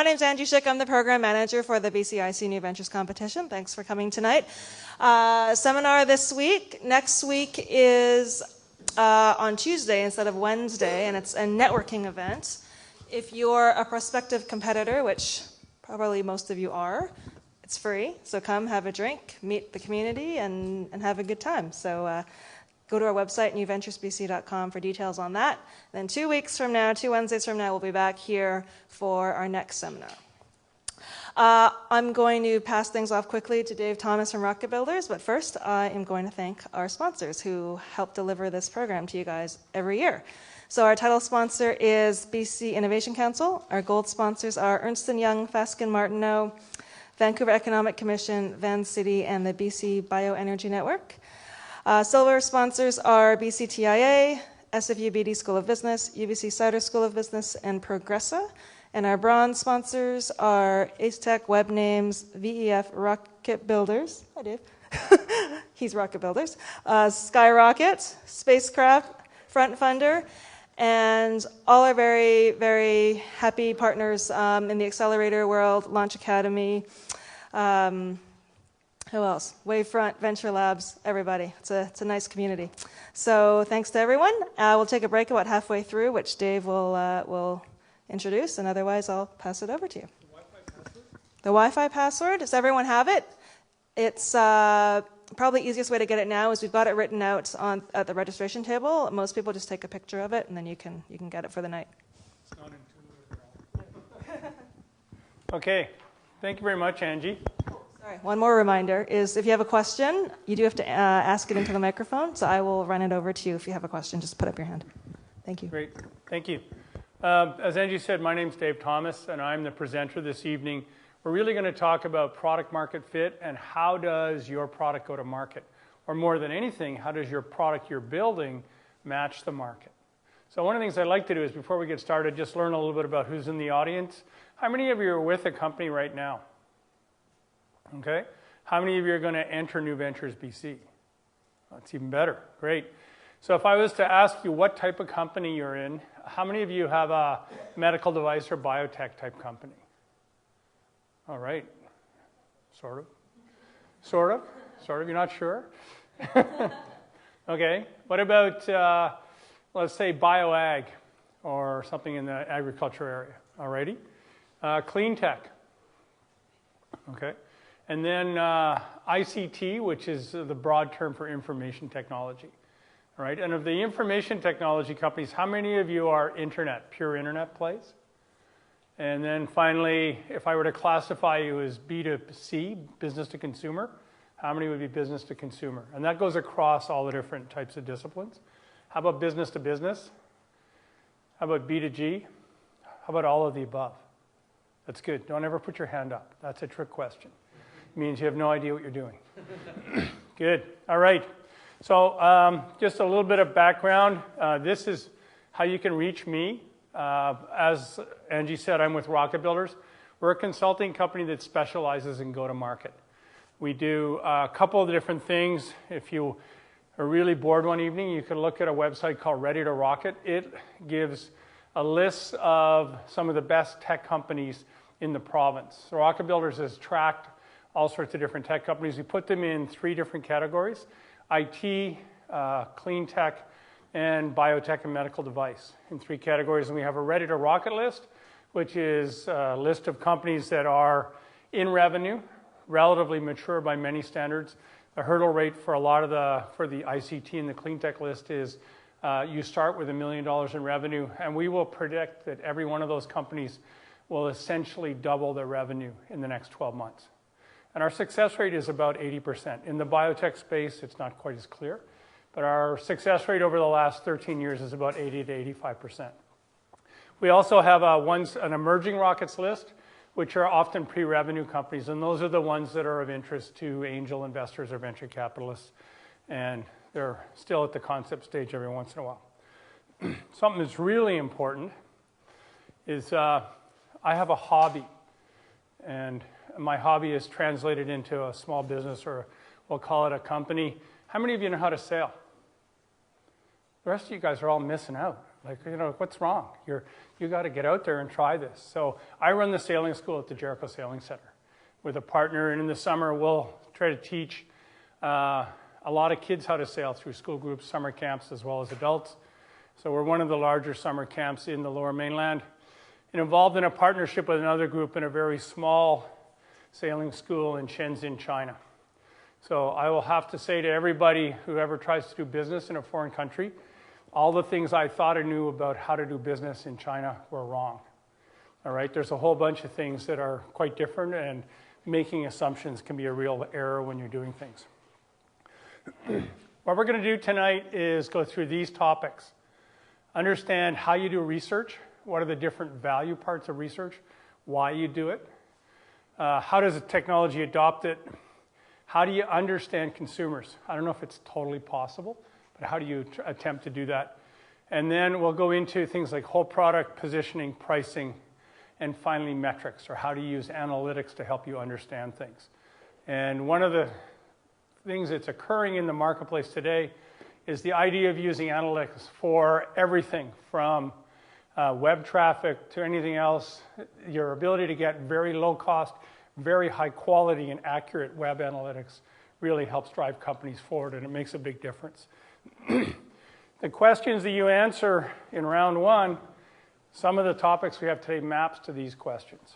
my name's Angie Schick. I'm the program manager for the BCIC New Ventures Competition. Thanks for coming tonight. Seminar this week. Next week is on Tuesday instead of Wednesday, and it's a networking event. If you're a prospective competitor, which probably most of you are, it's free. So come have a drink, meet the community, and have a good time. So go to our website, newventuresbc.com, for details on that. Then 2 weeks from now, 2 Wednesdays from now, we'll be back here for our next seminar. I'm going to pass things off quickly to Dave Thomas from Rocket Builders, but first I am going to thank our sponsors who help deliver this program to you guys every year. So our title sponsor is BC Innovation Council. Our gold sponsors are Ernst & Young, Fasken Martineau, Vancouver Economic Commission, Van City, and the BC Bioenergy Network. Silver sponsors are BCTIA, SFU BD School of Business, UBC Sauder School of Business, and Progressa. And our bronze sponsors are Acetech, Web Names, VEF, Rocket Builders. Hi, Dave. He's Rocket Builders. Skyrocket, Spacecraft, Front Funder, and all our very, very happy partners in the accelerator world, Launch Academy, who else? Wavefront, Venture Labs, everybody. It's a nice community. So thanks to everyone. We'll take a break about halfway through, which Dave will introduce, and otherwise I'll pass it over to you. The Wi-Fi password? The Wi-Fi password, does everyone have it? It's probably the easiest way to get it now is we've got it written out at the registration table. Most people just take a picture of it, and then you can get it for the night. It's not intuitive. Okay. Thank you very much, Angie. Sorry, one more reminder is if you have a question, you do have to ask it into the microphone, so I will run it over to you. If you have a question, just put up your hand. Thank you. Great. Thank you. As Angie said, my name's Dave Thomas, and I'm the presenter this evening. We're really going to talk about product market fit and how does your product go to market? Or more than anything, how does your product you're building match the market? So one of the things I'd like to do is before we get started, just learn a little bit about who's in the audience. How many of you are with a company right now? Okay. How many of you are going to enter New Ventures BC? That's even better. Great. So if I was to ask you what type of company you're in, how many of you have a medical device or biotech type company? All right. Sort of. Sort of. Sort of. You're not sure? Okay. What about, let's say, bioag or something in the agriculture area? All righty. Clean tech. Okay. And then ICT, which is the broad term for information technology. All right. And of the information technology companies, how many of you are internet, pure internet plays? And then finally, if I were to classify you as B2C, business to consumer, how many would be business to consumer? And that goes across all the different types of disciplines. How about business to business? How about B2G? How about all of the above? That's good. Don't ever put your hand up. That's a trick question. It means you have no idea what you're doing. Good. All right. So just a little bit of background. This is how you can reach me. As Angie said, I'm with Rocket Builders. We're a consulting company that specializes in go-to-market. We do a couple of different things. If you are really bored one evening, you can look at a website called Ready to Rocket. It gives a list of some of the best tech companies in the province. So Rocket Builders has tracked all sorts of different tech companies. We put them in 3 different categories: IT, clean tech, and biotech and medical device in 3 categories. And we have a Ready to Rocket list, which is a list of companies that are in revenue, relatively mature by many standards. The hurdle rate for a lot of for the ICT and the clean tech list is you start with $1 million in revenue, and we will predict that every one of those companies will essentially double their revenue in the next 12 months. And our success rate is about 80%. In the biotech space, it's not quite as clear, but our success rate over the last 13 years is about 80 to 85%. We also have an emerging rockets list, which are often pre-revenue companies, and those are the ones that are of interest to angel investors or venture capitalists, and they're still at the concept stage every once in a while. Something that's really important is I have a hobby, and my hobby is translated into a small business, or we'll call it a company. How many of you know how to sail? The rest of you guys are all missing out. Like, what's wrong? You got to get out there and try this. So I run the sailing school at the Jericho Sailing Center with a partner, and in the summer we'll try to teach a lot of kids how to sail through school groups, summer camps, as well as adults. So we're one of the larger summer camps in the Lower Mainland, and involved in a partnership with another group in a very small sailing school in Shenzhen, China. So I will have to say to everybody who ever tries to do business in a foreign country, all the things I thought I knew about how to do business in China were wrong. All right, there's a whole bunch of things that are quite different, and making assumptions can be a real error when you're doing things. What we're going to do tonight is go through these topics. Understand how you do research, what are the different value parts of research, why you do it, how does the technology adopt it, how do you understand consumers? I don't know if it's totally possible, but how do you attempt to do that? And then we'll go into things like whole product positioning, pricing, and finally metrics, or how to use analytics to help you understand things. And one of the things that's occurring in the marketplace today is the idea of using analytics for everything from web traffic to anything else. Your ability to get very low cost, very high quality and accurate web analytics really helps drive companies forward, and it makes a big difference. The questions that you answer in round one, some of the topics we have today maps to these questions.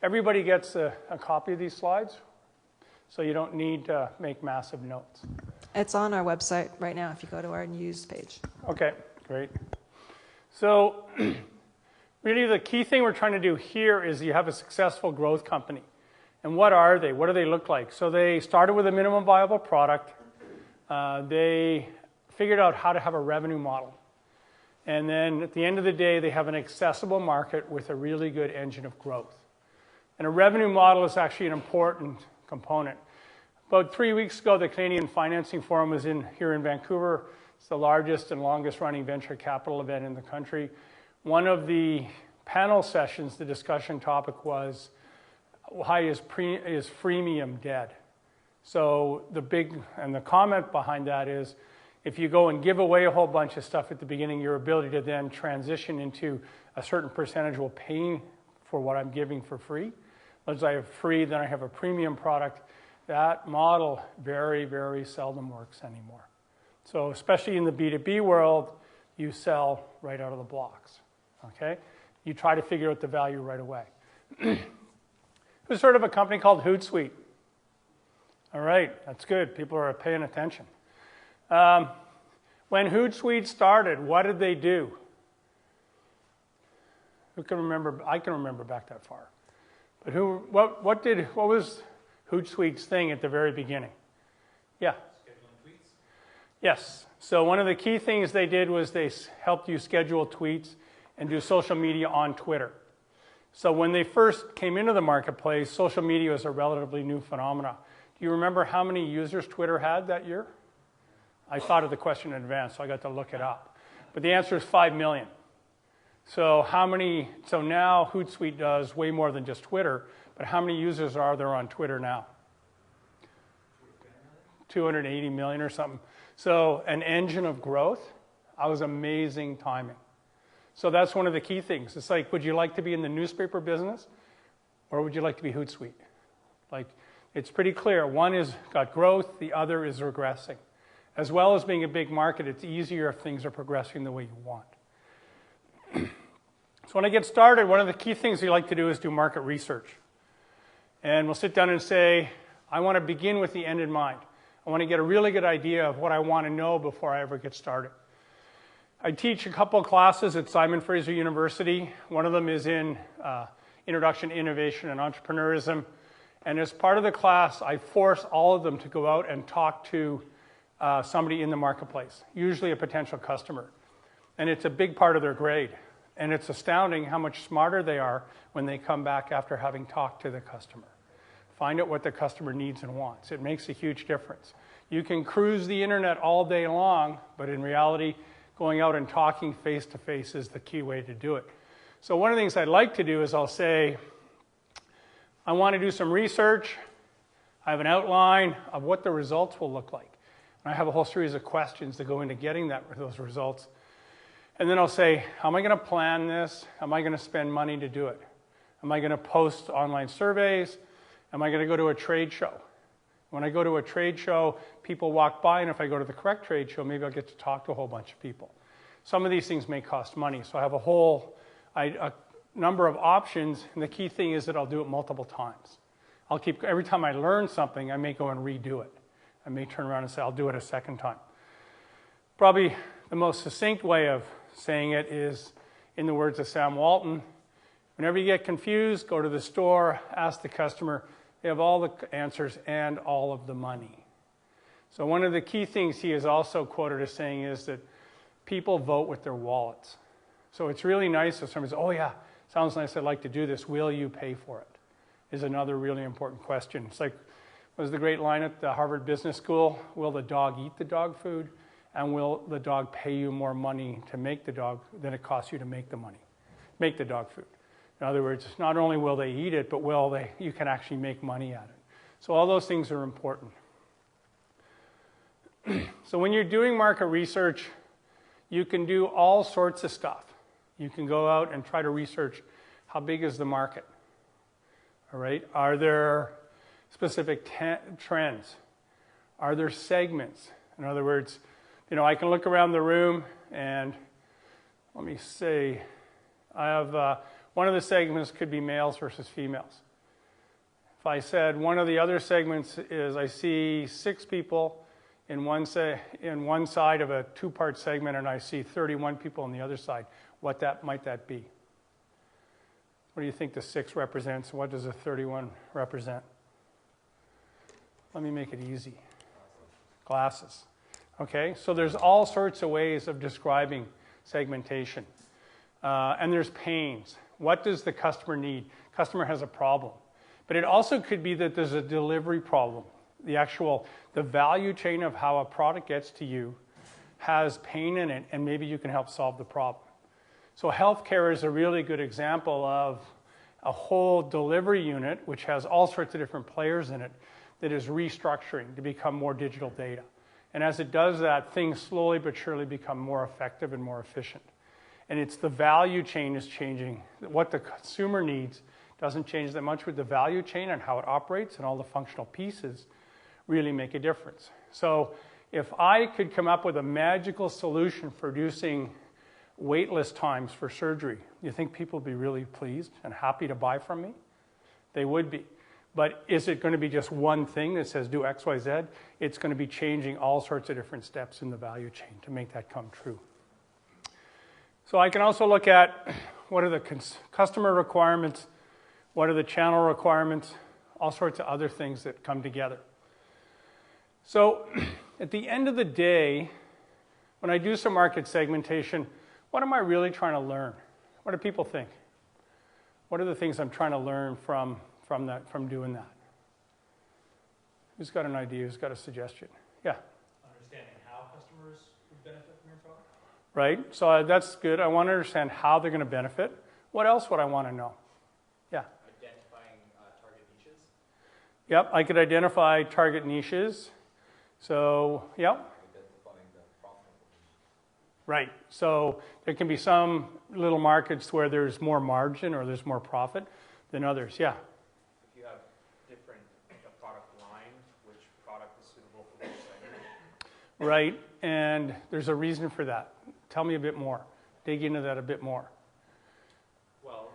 Everybody gets a copy of these slides, so you don't need to make massive notes. It's on our website right now if you go to our news page. Okay, great. So really the key thing we're trying to do here is you have a successful growth company. And what are they? What do they look like? So they started with a minimum viable product. They figured out how to have a revenue model. And then at the end of the day, they have an accessible market with a really good engine of growth. And a revenue model is actually an important component. About 3 weeks ago, the Canadian Financing Forum was here in Vancouver. It's the largest and longest running venture capital event in the country. One of the panel sessions, the discussion topic was, why is freemium dead? So the comment behind that is, if you go and give away a whole bunch of stuff at the beginning, your ability to then transition into a certain percentage will pay for what I'm giving for free. Once I have free, then I have a premium product. That model very, very seldom works anymore. So especially in the B2B world, you sell right out of the blocks, okay? You try to figure out the value right away. There's sort of a company called Hootsuite. All right, that's good. People are paying attention. When Hootsuite started, what did they do? Who can remember? I can remember back that far. But what was Hootsuite's thing at the very beginning? Yeah. Scheduling tweets? Yes. So one of the key things they did was they helped you schedule tweets and do social media on Twitter. So when they first came into the marketplace, social media was a relatively new phenomenon. Do you remember how many users Twitter had that year? I thought of the question in advance, so I got to look it up. But the answer is 5 million. So now Hootsuite does way more than just Twitter, but how many users are there on Twitter now? 280 million or something. So an engine of growth. That was amazing timing. So that's one of the key things. It's like, would you like to be in the newspaper business, or would you like to be Hootsuite? Like, it's pretty clear. One is got growth, the other is regressing. As well as being a big market, it's easier if things are progressing the way you want. So when I get started, one of the key things we like to do is do market research. And we'll sit down and say, I want to begin with the end in mind. I want to get a really good idea of what I want to know before I ever get started. I teach a couple of classes at Simon Fraser University. One of them is in Introduction to Innovation and Entrepreneurism. And as part of the class, I force all of them to go out and talk to somebody in the marketplace, usually a potential customer. And it's a big part of their grade. And it's astounding how much smarter they are when they come back after having talked to the customer. Find out what the customer needs and wants. It makes a huge difference. You can cruise the internet all day long, but in reality, going out and talking face-to-face is the key way to do it. So one of the things I'd like to do is I'll say, I want to do some research. I have an outline of what the results will look like. And I have a whole series of questions that go into getting those results. And then I'll say, how am I going to plan this? Am I going to spend money to do it? Am I going to post online surveys? Am I going to go to a trade show? When I go to a trade show, people walk by, and if I go to the correct trade show, maybe I'll get to talk to a whole bunch of people. Some of these things may cost money, so I have a number of options, and the key thing is that I'll do it multiple times. Every time I learn something, I may go and redo it. I may turn around and say, I'll do it a second time. Probably the most succinct way of saying it is in the words of Sam Walton. Whenever you get confused, go to the store, ask the customer. They have all the answers and all of the money. So one of the key things he is also quoted as saying is that people vote with their wallets. So it's really nice if somebody says, oh yeah, sounds nice, I'd like to do this. Will you pay for it? Is another really important question. It's like, was the great line at the Harvard Business School, will the dog eat the dog food? And will the dog pay you more money to make the dog than it costs you to make the dog food? In other words, not only will they eat it, but you can actually make money at it. So all those things are important. So when you're doing market research, you can do all sorts of stuff. You can go out and try to research how big is the market. All right? Are there specific trends? Are there segments? In other words, I can look around the room and let me say, I have one of the segments could be males versus females. If I said one of the other segments is I see 6 people in one side of a 2-part segment and I see 31 people on the other side, might that be? What do you think the 6 represents? What does the 31 represent? Let me make it easy. Glasses. Okay, so there's all sorts of ways of describing segmentation. And there's pains. What does the customer need? Customer has a problem. But it also could be that there's a delivery problem. The value chain of how a product gets to you has pain in it, and maybe you can help solve the problem. So healthcare is a really good example of a whole delivery unit, which has all sorts of different players in it, that is restructuring to become more digital data. And as it does that, things slowly but surely become more effective and more efficient. And it's the value chain is changing. What the consumer needs doesn't change that much with the value chain and how it operates, and all the functional pieces really make a difference. So if I could come up with a magical solution for reducing waitlist times for surgery, you think people would be really pleased and happy to buy from me? They would be. But is it going to be just one thing that says do X, Y, Z? It's going to be changing all sorts of different steps in the value chain to make that come true. So I can also look at what are the customer requirements, what are the channel requirements, all sorts of other things that come together. So at the end of the day, when I do some market segmentation, what am I really trying to learn? What do people think? What are the things I'm trying to learn from doing that? Who's got an idea? Who's got a suggestion? Yeah. Understanding how customers would benefit from your product. Right. So that's good. I want to understand how they're going to benefit. What else would I want to know? Yeah. Identifying target niches. Yep. I could identify target niches. So, yep. Identifying the profitable niche. Right. So there can be some little markets where there's more margin or there's more profit than others. Yeah. If you have different product line, which product is suitable for which segment? Right. And there's a reason for that. Tell me a bit more. Dig into that a bit more. Well,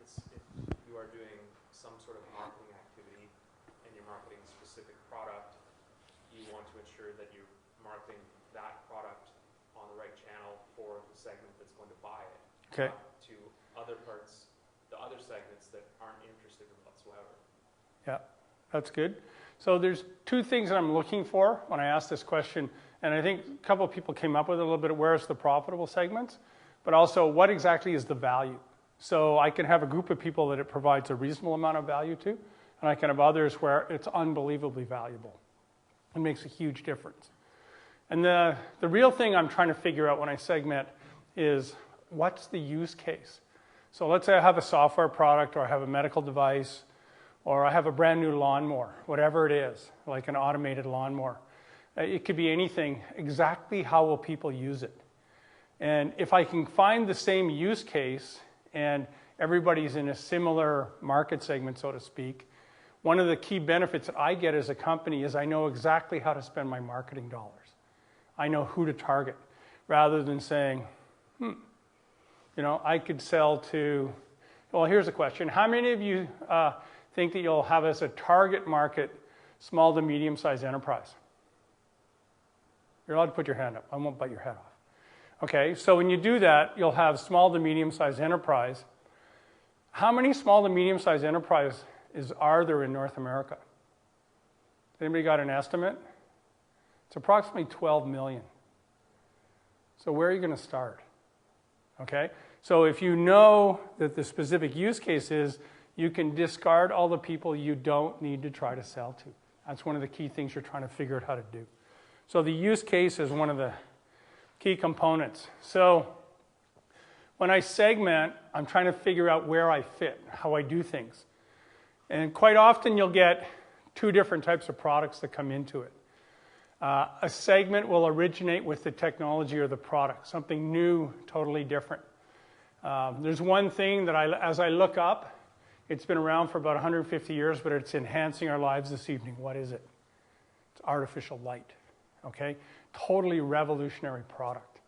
if you are doing some sort of marketing activity and you're marketing a specific product, you want to ensure that you're marketing that product on the right channel for the segment that's going to buy it. Okay. To other parts, the other segments that aren't interested in whatsoever. Yeah, that's good. So there's 2 things that I'm looking for when I ask this question. And I think a couple of people came up with it a little bit of where's the profitable segments, but also what exactly is the value. So I can have a group of people that it provides a reasonable amount of value to, and I can have others where it's unbelievably valuable. It makes a huge difference. And the real thing I'm trying to figure out when I segment is what's the use case? So let's say I have a software product, or I have a medical device, or I have a brand new lawnmower, whatever it is, like an automated lawnmower. It could be anything. Exactly how will people use it? And if I can find the same use case and everybody's in a similar market segment, so to speak, one of the key benefits that I get as a company is I know exactly how to spend my marketing dollars. I know who to target, rather than saying, I could sell to, well, here's a question. How many of you think that you'll have as a target market small to medium-sized enterprise? You're allowed to put your hand up. I won't bite your head off. Okay, so when you do that, you'll have small to medium-sized enterprise. How many small to medium-sized enterprises are there in North America? Anybody got an estimate? It's approximately 12 million. So where are you going to start? Okay, so if you know that the specific use case is, you can discard all the people you don't need to try to sell to. That's one of the key things you're trying to figure out how to do. So the use case is one of the key components. So when I segment, I'm trying to figure out where I fit, how I do things. And quite often you'll get two different types of products that come into it. A segment will originate with the technology or the product, something new, totally different. There's one thing that as I look up, it's been around for about 150 years, but it's enhancing our lives this evening. What is it? It's artificial light, okay? Totally revolutionary product.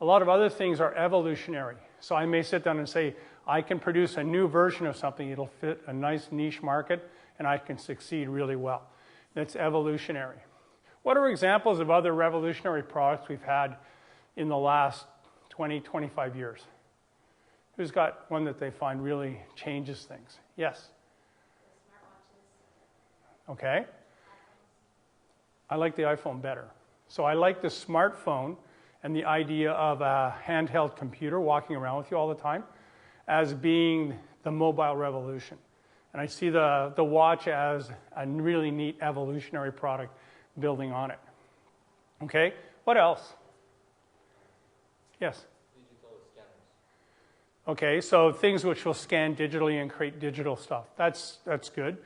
A lot of other things are evolutionary. So I may sit down and say, I can produce a new version of something. It'll fit a nice niche market, and I can succeed really well. That's evolutionary. What are examples of other revolutionary products we've had in the last 20, 25 years? Who's got one that they find really changes things? Yes? Okay. I like the iPhone better. So I like the smartphone and the idea of a handheld computer walking around with you all the time as being the mobile revolution. And I see the watch as a really neat evolutionary product building on it. Okay, what else? Yes? Digital scanners. Okay, so things which will scan digitally and create digital stuff. That's good.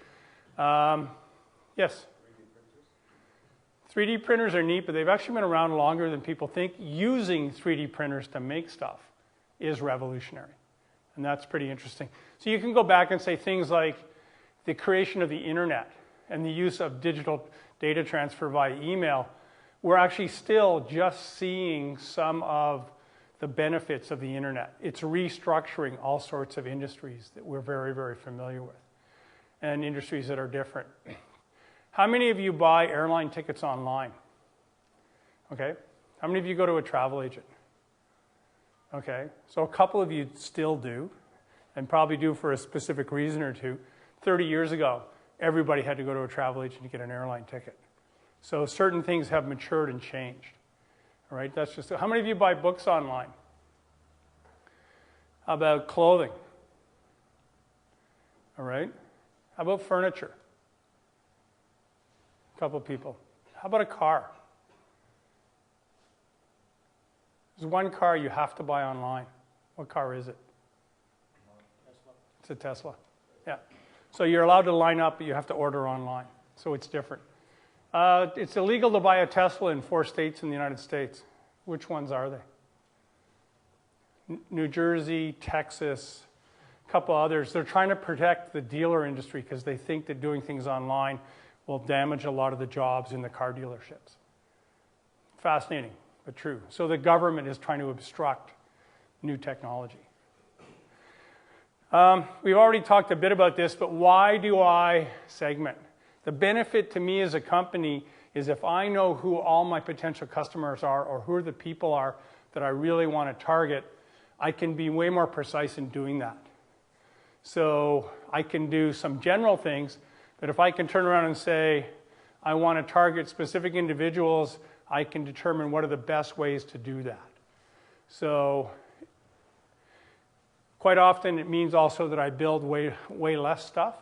Yes? 3D printers are neat, but they've actually been around longer than people think. Using 3D printers to make stuff is revolutionary, and that's pretty interesting. So you can go back and say things like the creation of the internet and the use of digital data transfer via email. We're actually still just seeing some of the benefits of the internet. It's restructuring all sorts of industries that we're very, very familiar with, and industries that are different. How many of you buy airline tickets online? Okay. How many of you go to a travel agent? Okay. So a couple of you still do, and probably do for a specific reason or two. 30 years ago, everybody had to go to a travel agent to get an airline ticket. So certain things have matured and changed. All right. That's just. How many of you buy books online? How about clothing? All right. How about furniture? Couple people. How about a car? There's one car you have to buy online. What car is it? Tesla. It's a Tesla. Yeah. So you're allowed to line up, but you have to order online. So it's different. It's illegal to buy a Tesla in 4 states in the United States. Which ones are they? New Jersey, Texas, a couple others. They're trying to protect the dealer industry because they think that doing things online will damage a lot of the jobs in the car dealerships. Fascinating, but true. So the government is trying to obstruct new technology. We've already talked a bit about this, but why do I segment? The benefit to me as a company is if I know who all my potential customers are or who the people are that I really want to target, I can be way more precise in doing that. So I can do some general things, but if I can turn around and say, I want to target specific individuals, I can determine what are the best ways to do that. So quite often it means also that I build way less stuff.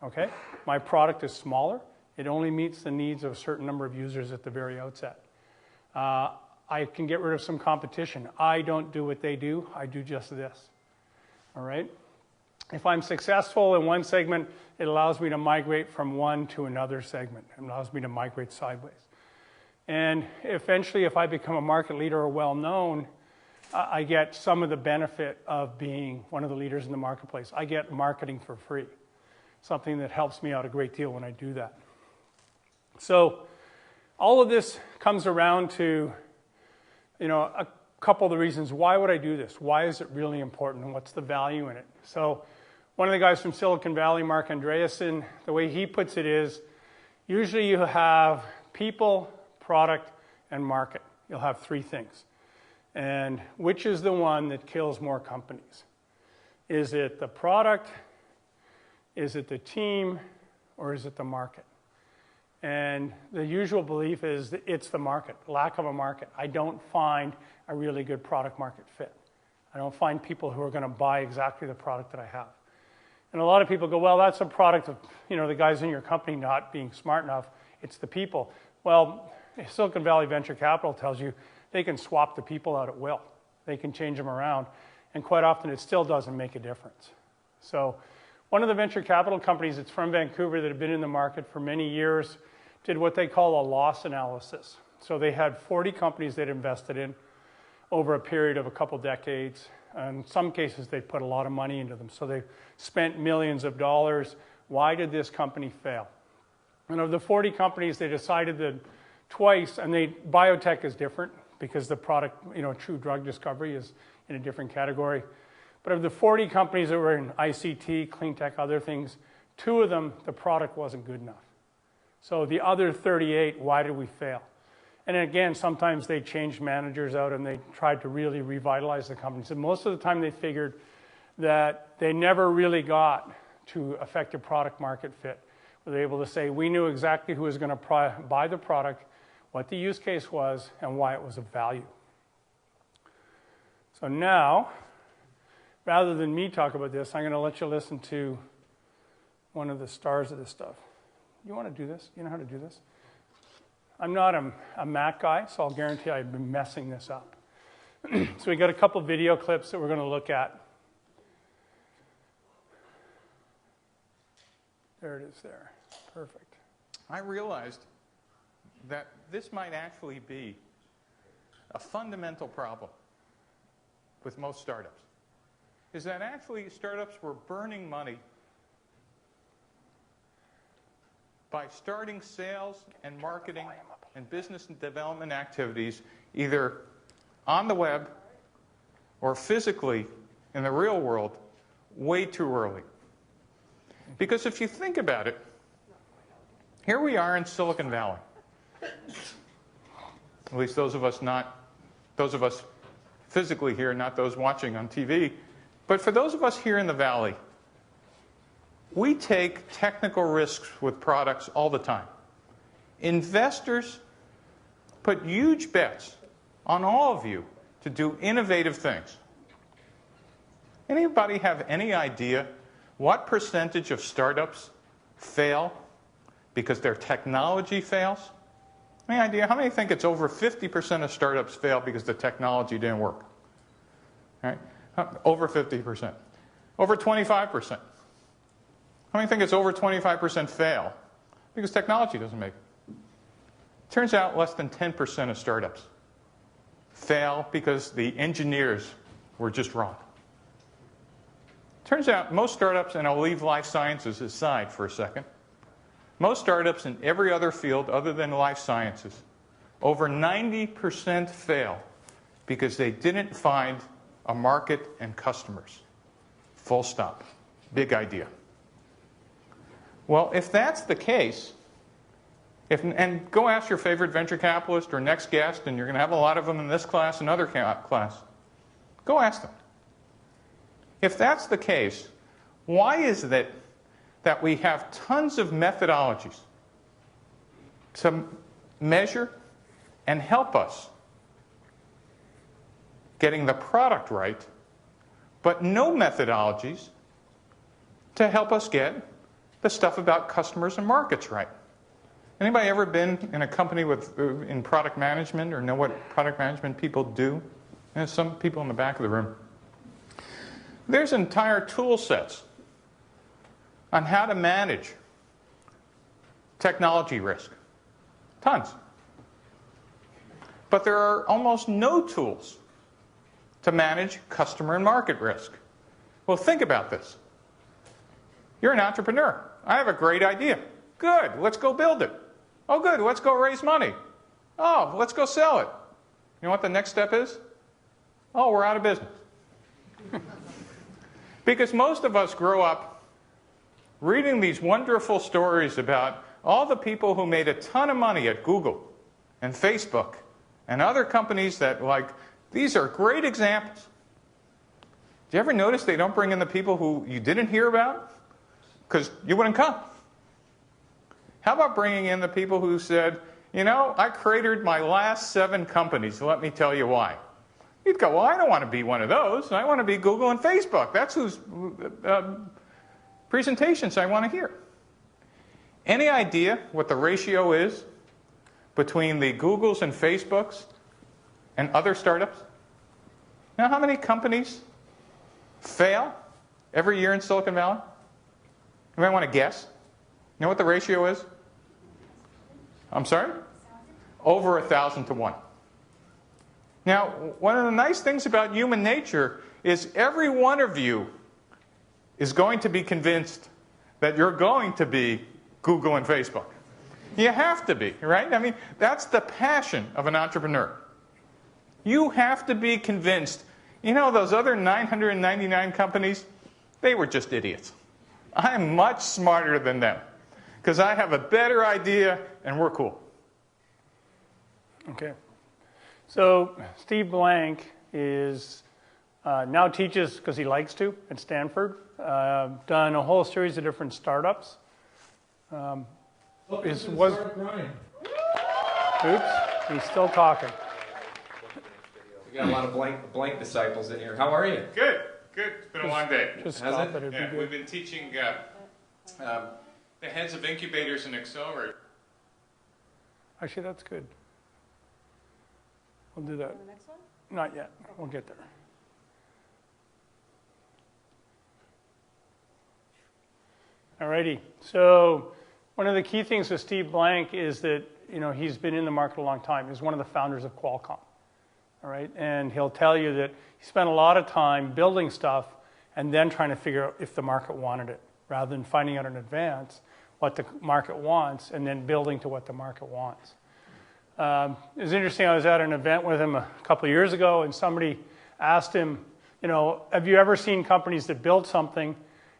Okay? My product is smaller. It only meets the needs of a certain number of users at the very outset. I can get rid of some competition. I don't do what they do. I do just this. All right? If I'm successful in one segment, it allows me to migrate from one to another segment. It allows me to migrate sideways. And eventually, if I become a market leader or well-known, I get some of the benefit of being one of the leaders in the marketplace. I get marketing for free, something that helps me out a great deal when I do that. So all of this comes around to, a couple of the reasons. Why would I do this? Why is it really important, and what's the value in it? So one of the guys from Silicon Valley, Mark Andreessen, the way he puts it is, usually you have people, product, and market. You'll have three things. And which is the one that kills more companies? Is it the product? Is it the team? Or is it the market? And the usual belief is that it's the market, lack of a market. I don't find a really good product market fit. I don't find people who are going to buy exactly the product that I have. And a lot of people go, well, that's a product of the guys in your company not being smart enough. It's the people. Well, Silicon Valley Venture Capital tells you they can swap the people out at will. They can change them around. And quite often it still doesn't make a difference. So one of the venture capital companies that's from Vancouver that have been in the market for many years did what they call a loss analysis. So they had 40 companies they'd invested in over a period of a couple decades. In some cases, they put a lot of money into them. So they spent millions of dollars. Why did this company fail? And of the 40 companies, they decided that twice, and biotech is different because the product, true drug discovery is in a different category. But of the 40 companies that were in ICT, clean tech, other things, 2 of them, the product wasn't good enough. So the other 38, why did we fail? And again, sometimes they changed managers out and they tried to really revitalize the company. So most of the time they figured that they never really got to effective product market fit. They were able to say, we knew exactly who was going to buy the product, what the use case was, and why it was of value. So now, rather than me talk about this, I'm going to let you listen to one of the stars of this stuff. You want to do this? You know how to do this? I'm not a Mac guy, so I'll guarantee I've been messing this up. So we got a couple video clips that we're going to look at. There it is there. Perfect. I realized that this might actually be a fundamental problem with most startups, is that actually startups were burning money by starting sales and marketing and business and development activities either on the web or physically in the real world way too early. Because if you think about it, here we are in Silicon Valley. At least those of us physically here, not those watching on TV. But for those of us here in the Valley, we take technical risks with products all the time. Investors put huge bets on all of you to do innovative things. Anybody have any idea what percentage of startups fail because their technology fails? Any idea? How many think it's over 50% of startups fail because the technology didn't work? All right? Over 50%. Over 25%. How many think it's over 25% fail because technology doesn't make it? Turns out less than 10% of startups fail because the engineers were just wrong. Turns out most startups, and I'll leave life sciences aside for a second, most startups in every other field other than life sciences, over 90% fail because they didn't find a market and customers. Full stop. Big idea. Well, if that's the case, and go ask your favorite venture capitalist or next guest, and you're going to have a lot of them in this class and other class. Go ask them. If that's the case, why is it that we have tons of methodologies to measure and help us getting the product right, but no methodologies to help us get the stuff about customers and markets right? Anybody ever been in a company in product management or know what product management people do? There's some people in the back of the room. There's entire tool sets on how to manage technology risk. Tons. But there are almost no tools to manage customer and market risk. Well, think about this. You're an entrepreneur. I have a great idea. Good, let's go build it. Oh, good, let's go raise money. Oh, let's go sell it. You know what the next step is? Oh, we're out of business. Because most of us grow up reading these wonderful stories about all the people who made a ton of money at Google and Facebook and other companies that, like, these are great examples. Do you ever notice they don't bring in the people who you didn't hear about? Because you wouldn't come. How about bringing in the people who said, you know, I created my last 7 companies. Let me tell you why. You'd go, well, I don't want to be one of those. I want to be Google and Facebook. That's whose presentations I want to hear. Any idea what the ratio is between the Googles and Facebooks and other startups? You know how many companies fail every year in Silicon Valley? You might want to guess. You know what the ratio is? I'm sorry? Over 1,000 to 1. Now, one of the nice things about human nature is every one of you is going to be convinced that you're going to be Google and Facebook. You have to be, right? I mean, that's the passion of an entrepreneur. You have to be convinced, you know, those other 999 companies, they were just idiots. I'm much smarter than them because I have a better idea and we're cool. Okay. So Steve Blank is now teaches, because he likes to, at Stanford. Done a whole series of different startups. Look, Oops, he's still talking. We got a lot of blank disciples in here. How are you? Good, good. It's been a long day. Just Has stop it? it. It'd be Yeah, good. we've been teaching the heads of incubators and accelerators. Actually, that's good. We'll do that. The next one? Not yet. We'll get there. Alrighty. So one of the key things with Steve Blank is that, you know, he's been in the market a long time. He's one of the founders of Qualcomm. All right, and he'll tell you that he spent a lot of time building stuff and then trying to figure out if the market wanted it, rather than finding out in advance what the market wants and then building to what the market wants. It was interesting. I was at an event with him a couple of years ago, and somebody asked him, you know, have you ever seen companies that build something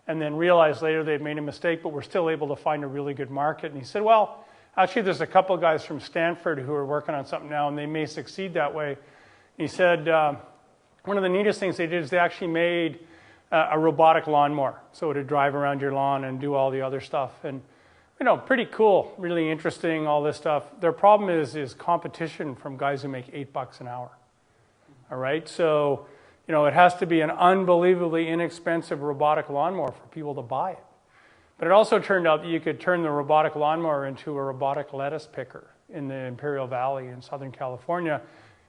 and then realize later they've made a mistake, but we're still able to find a really good market? And he said, well, actually, there's a couple of guys from Stanford who are working on something now, and they may succeed that way. He said one of the neatest things they did is they actually made a robotic lawnmower, so it would drive around your lawn and do all the other stuff. And, you know, pretty cool, really interesting, all this stuff. Their problem is competition from guys who make $8 an hour. All right, so, you know, it has to be an unbelievably inexpensive robotic lawnmower for people to buy it. But it also turned out that you could turn the robotic lawnmower into a robotic lettuce picker in the Imperial Valley in Southern California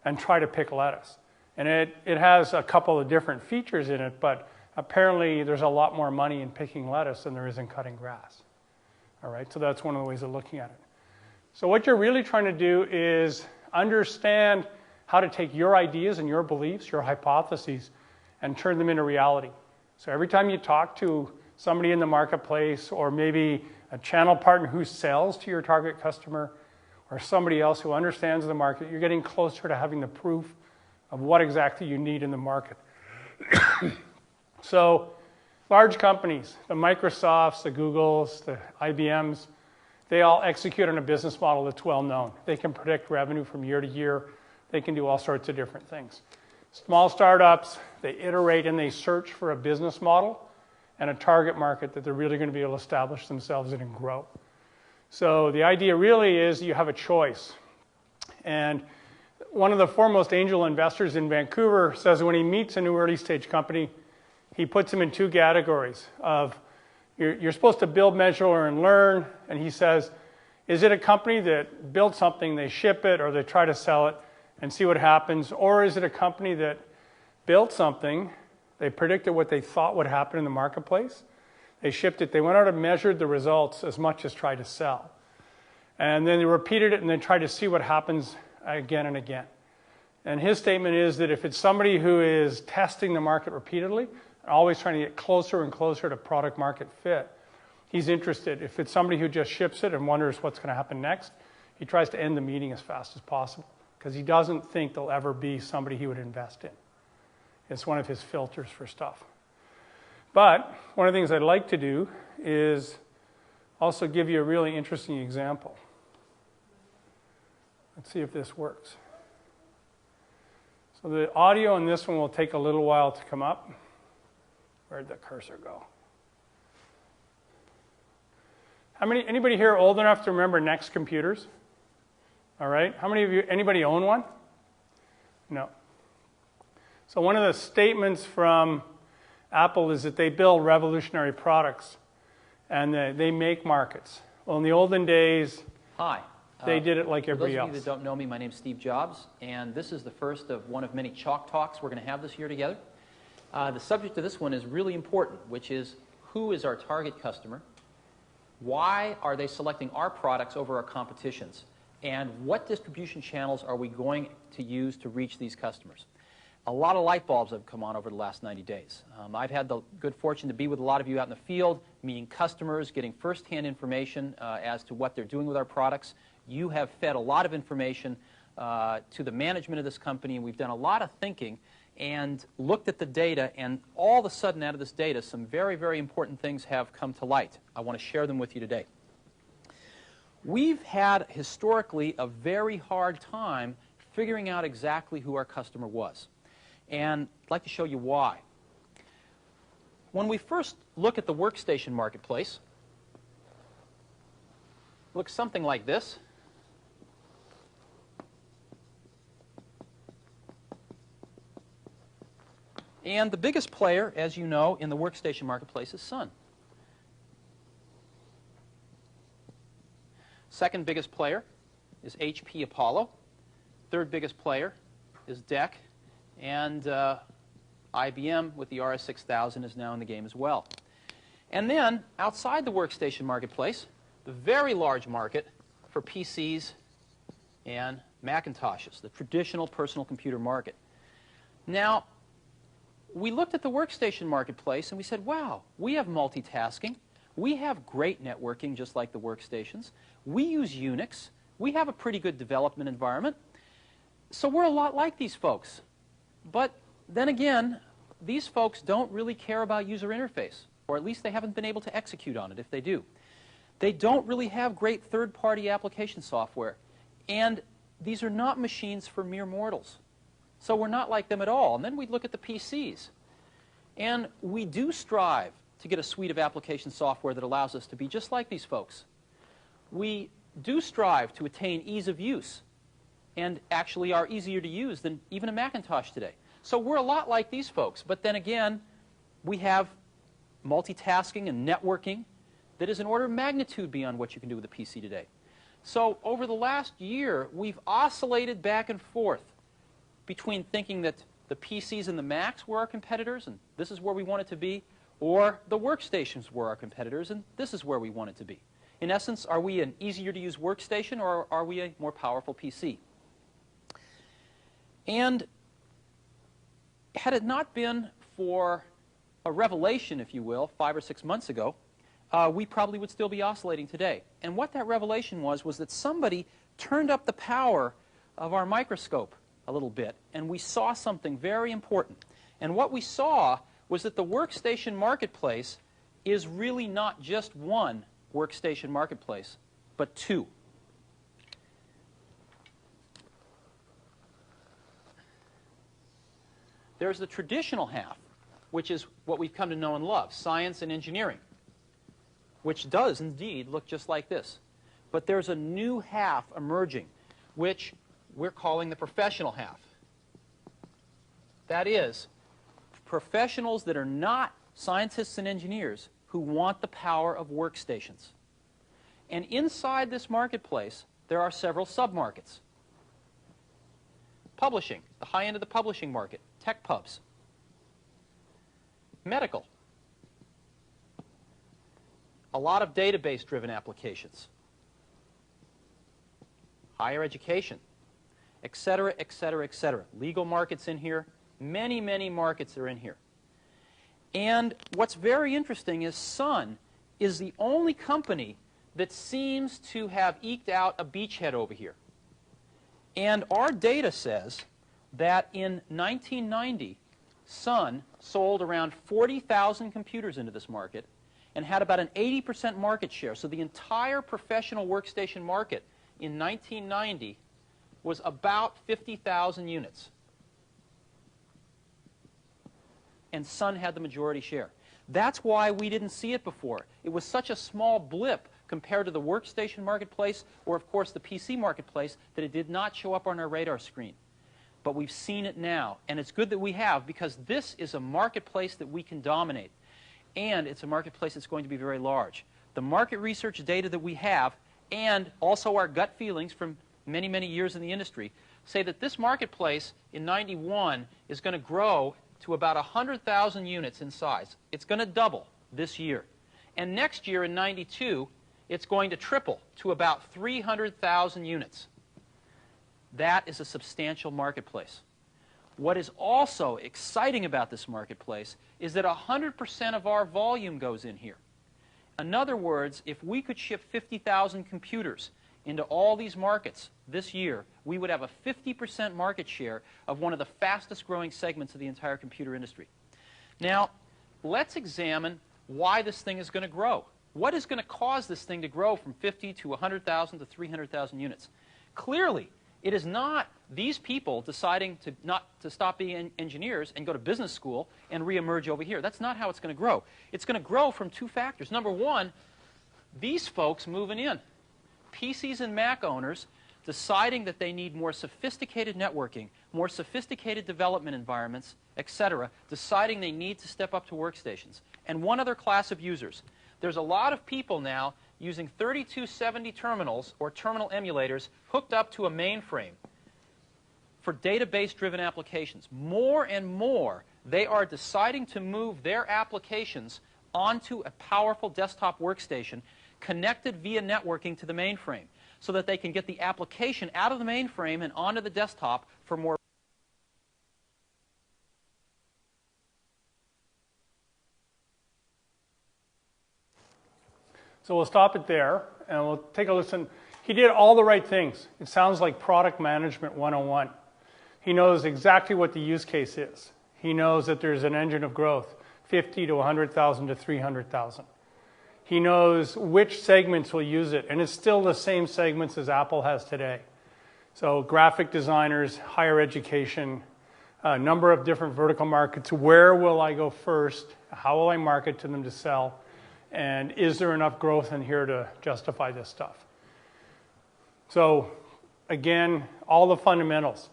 and try to pick lettuce. And it has a couple of different features in it, but apparently there's a lot more money in picking lettuce than there is in cutting grass. All right, so that's one of the ways of looking at it. So what you're really trying to do is understand how to take your ideas and your beliefs, your hypotheses, and turn them into reality. So every time you talk to somebody in the marketplace, or maybe a channel partner who sells to your target customer, or somebody else who understands the market, you're getting closer to having the proof of what exactly you need in the market. So large companies, the Microsofts, the Googles, the IBMs, they all execute on a business model that's well known. They can predict revenue from year to year. They can do all sorts of different things. Small startups, they iterate and they search for a business model and a target market that they're really going to be able to establish themselves in and grow. So the idea really is you have a choice. And one of the foremost angel investors in Vancouver says when he meets a new early stage company, he puts them in 2 categories of you're supposed to build, measure, and learn. And he says, is it a company that built something, they ship it, or they try to sell it and see what happens? Or is it a company that built something, they predicted what they thought would happen in the marketplace, they shipped it, they went out and measured the results as much as tried to sell. And then they repeated it and then tried to see what happens again and again. And his statement is that if it's somebody who is testing the market repeatedly, always trying to get closer and closer to product market fit, he's interested. If it's somebody who just ships it and wonders what's going to happen next, he tries to end the meeting as fast as possible because he doesn't think there'll ever be somebody he would invest in. It's one of his filters for stuff. But one of the things I'd like to do is also give you a really interesting example. Let's see if this works. So the audio on this one will take a little while to come up. Where'd the cursor go? Anybody here old enough to remember Next computers? All right. How many of you, anybody own one? No. So one of the statements from Apple is that they build revolutionary products and they make markets. Well, in the olden days, Hi. They did it like everybody else. For those of you that don't know me, my name's Steve Jobs, and this is the first of one of many chalk talks we're going to have this year together. The subject of this one is really important, which is who is our target customer, why are they selecting our products over our competition's, and what distribution channels are we going to use to reach these customers. A lot of light bulbs have come on over the last 90 days. I've had the good fortune to be with a lot of you out in the field, meeting customers, getting firsthand information as to what they're doing with our products. You have fed a lot of information to the management of this company, and we've done a lot of thinking and looked at the data, and all of a sudden out of this data, some very, very important things have come to light. I want to share them with you today. We've had historically a very hard time figuring out exactly who our customer was, and I'd like to show you why. When we first look at the workstation marketplace, it looks something like this. And the biggest player, as you know, in the workstation marketplace is Sun. Second biggest player is HP Apollo. Third biggest player is DEC. And IBM with the RS-6000 is now in the game as well. And then, outside the workstation marketplace, the very large market for PCs and Macintoshes, the traditional personal computer market. Now, we looked at the workstation marketplace and we said, wow, we have multitasking. We have great networking just like the workstations. We use Unix. We have a pretty good development environment. So we're a lot like these folks. But then again, these folks don't really care about user interface, or at least they haven't been able to execute on it if they do. They don't really have great third-party application software. And these are not machines for mere mortals. So we're not like them at all. And then we look at the PCs. And we do strive to get a suite of application software that allows us to be just like these folks. We do strive to attain ease of use and actually are easier to use than even a Macintosh today. So we're a lot like these folks. But then again, we have multitasking and networking that is an order of magnitude beyond what you can do with a PC today. So over the last year, we've oscillated back and forth between thinking that the PCs and the Macs were our competitors, and this is where we want it to be, or the workstations were our competitors, and this is where we want it to be. In essence, are we an easier-to-use workstation, or are we a more powerful PC? And had it not been for a revelation, if you will, 5 or 6 months ago, we probably would still be oscillating today. And what that revelation was that somebody turned up the power of our microscope a little bit, and we saw something very important. And what we saw was that the workstation marketplace is really not just one workstation marketplace, but two. There's the traditional half, which is what we've come to know and love, science and engineering, which does indeed look just like this. But there's a new half emerging, which we're calling the professional half. That is, professionals that are not scientists and engineers who want the power of workstations. And inside this marketplace, there are several sub-markets. Publishing, the high end of the publishing market, tech pubs. Medical, a lot of database-driven applications. Higher education. et cetera, et cetera, et cetera. Legal markets in here. Many, many markets are in here. And what's very interesting is Sun is the only company that seems to have eked out a beachhead over here. And our data says that in 1990, Sun sold around 40,000 computers into this market and had about an 80% market share. So the entire professional workstation market in 1990 was about 50,000 units. And Sun had the majority share. That's why we didn't see it before. It was such a small blip compared to the workstation marketplace or, of course, the PC marketplace that it did not show up on our radar screen. But we've seen it now, and it's good that we have because this is a marketplace that we can dominate, and it's a marketplace that's going to be very large. The market research data that we have and also our gut feelings from many, many years in the industry say that this marketplace in 91 is going to grow to about 100,000 units in size. It's going to double this year. And next year in 92, it's going to triple to about 300,000 units. That is a substantial marketplace. What is also exciting about this marketplace is that 100% of our volume goes in here. In other words, if we could ship 50,000 computers into all these markets this year, we would have a 50% market share of one of the fastest growing segments of the entire computer industry. Now, let's examine why this thing is going to grow. What is going to cause this thing to grow from 50 to 100,000 to 300,000 units? Clearly, it is not these people deciding to stop being engineers and go to business school and reemerge over here. That's not how it's going to grow. It's going to grow from two factors. Number one, these folks moving in. PCs and Mac owners deciding that they need more sophisticated networking, more sophisticated development environments, etc., deciding they need to step up to workstations. And one other class of users. There's a lot of people now using 3270 terminals or terminal emulators hooked up to a mainframe for database-driven applications. More and more, they are deciding to move their applications onto a powerful desktop workstation connected via networking to the mainframe so that they can get the application out of the mainframe and onto the desktop for more. So we'll stop it there, and we'll take a listen. He did all the right things. It sounds like product management 101. He knows exactly what the use case is. He knows that there's an engine of growth, 50 to 100,000 to 300,000. He knows which segments will use it, and it's still the same segments as Apple has today. So graphic designers, higher education, a number of different vertical markets. Where will I go first? How will I market to them to sell? And is there enough growth in here to justify this stuff? So again, all the fundamentals.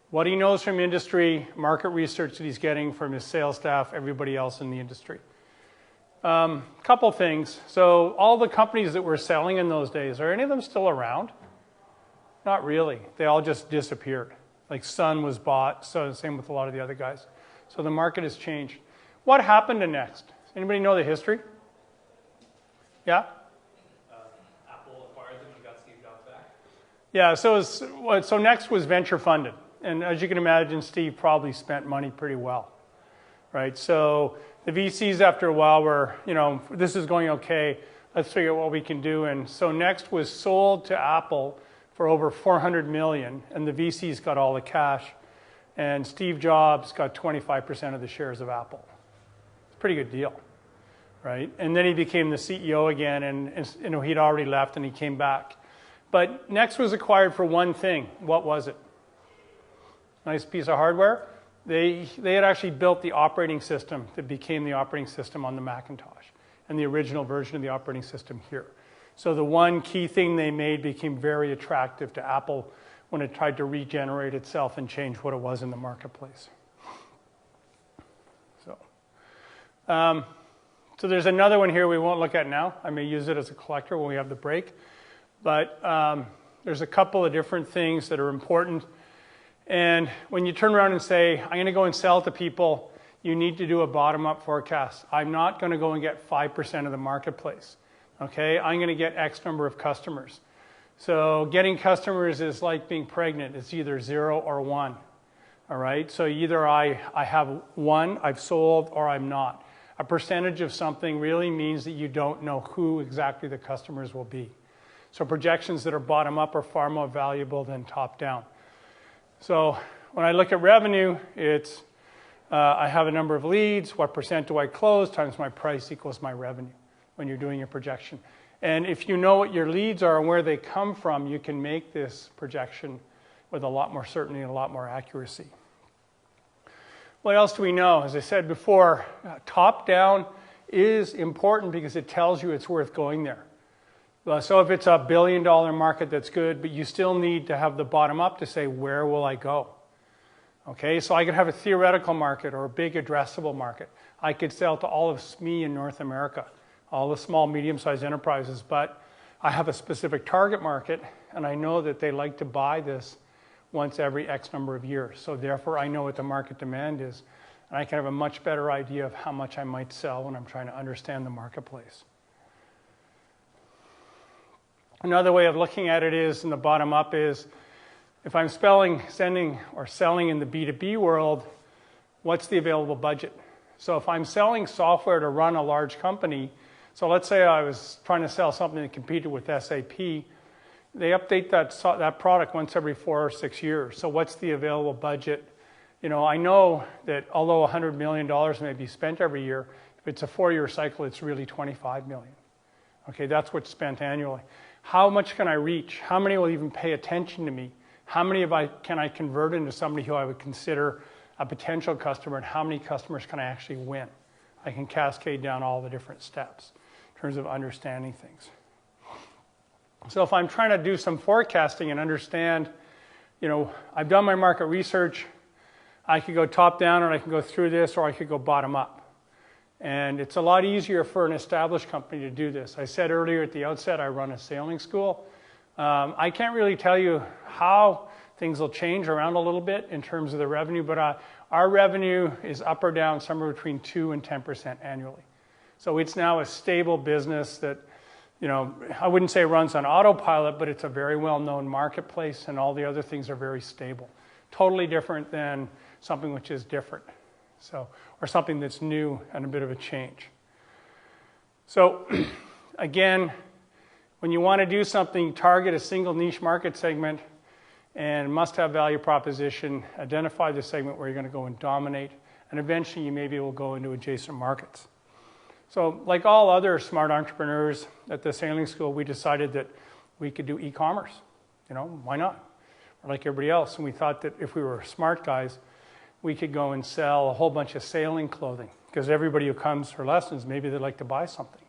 What he knows from industry, market research that he's getting from his sales staff, everybody else in the industry. Couple things. So all the companies that were selling in those days, are any of them still around? Not really. They all just disappeared. Like Sun was bought, so same with a lot of the other guys. So the market has changed. What happened to Next? Anybody know the history? Yeah? Apple acquired them and got Steve Jobs back. Yeah, so Next was venture funded. And as you can imagine, Steve probably spent money pretty well, right? So the VCs after a while were, this is going okay. Let's figure out what we can do. And so Next was sold to Apple for over $400 million, and the VCs got all the cash. And Steve Jobs got 25% of the shares of Apple. It's a pretty good deal, right? And then he became the CEO again, and he'd already left, and he came back. But Next was acquired for one thing. What was it? Nice piece of hardware. They had actually built the operating system that became the operating system on the Macintosh and the original version of the operating system here. So the one key thing they made became very attractive to Apple when it tried to regenerate itself and change what it was in the marketplace. So there's another one here we won't look at now. I may use it as a collector when we have the break. But there's a couple of different things that are important. And when you turn around and say, I'm going to go and sell to people, you need to do a bottom-up forecast. I'm not going to go and get 5% of the marketplace. Okay? I'm going to get X number of customers. So getting customers is like being pregnant. It's either 0 or 1. All right, so either I have 1, I've sold, or I'm not. A percentage of something really means that you don't know who exactly the customers will be. So projections that are bottom up are far more valuable than top down. So when I look at revenue, it's I have a number of leads, what percent do I close, times my price equals my revenue when you're doing your projection. And if you know what your leads are and where they come from, you can make this projection with a lot more certainty and a lot more accuracy. What else do we know? As I said before, top-down is important because it tells you it's worth going there. So if it's a $1 billion market, that's good, but you still need to have the bottom-up to say, where will I go? Okay, so I could have a theoretical market or a big addressable market. I could sell to all of SME in North America, all the small, medium-sized enterprises, but I have a specific target market, and I know that they like to buy this once every X number of years. So therefore, I know what the market demand is, and I can have a much better idea of how much I might sell when I'm trying to understand the marketplace. Another way of looking at it is, in the bottom up, is if I'm sending or selling in the B2B world, what's the available budget? So if I'm selling software to run a large company, so let's say I was trying to sell something that competed with SAP, they update that product once every 4 or 6 years. So what's the available budget? You know, I know that although $100 million may be spent every year, if it's a 4-year cycle, it's really $25 million. Okay, that's what's spent annually. How much can I reach? How many will even pay attention to me? How many can I convert into somebody who I would consider a potential customer, and how many customers can I actually win? I can cascade down all the different steps in terms of understanding things. So if I'm trying to do some forecasting and understand, you know, I've done my market research, I could go top down or I can go through this, or I could go bottom up. And it's a lot easier for an established company to do this. I said earlier at the outset, I run a sailing school. I can't really tell you how things will change around a little bit in terms of the revenue, but our revenue is up or down somewhere between 2 and 10% annually. So it's now a stable business that, you know, I wouldn't say runs on autopilot, but it's a very well-known marketplace, and all the other things are very stable. Totally different than something which is different, so, or something that's new and a bit of a change. So again, when you want to do something, target a single niche market segment and must-have value proposition, identify the segment where you're going to go and dominate, and eventually you maybe will go into adjacent markets. So like all other smart entrepreneurs at the sailing school, we decided that we could do e-commerce. You know, why not? We're like everybody else. And we thought that if we were smart guys, we could go and sell a whole bunch of sailing clothing, because everybody who comes for lessons, maybe they'd like to buy something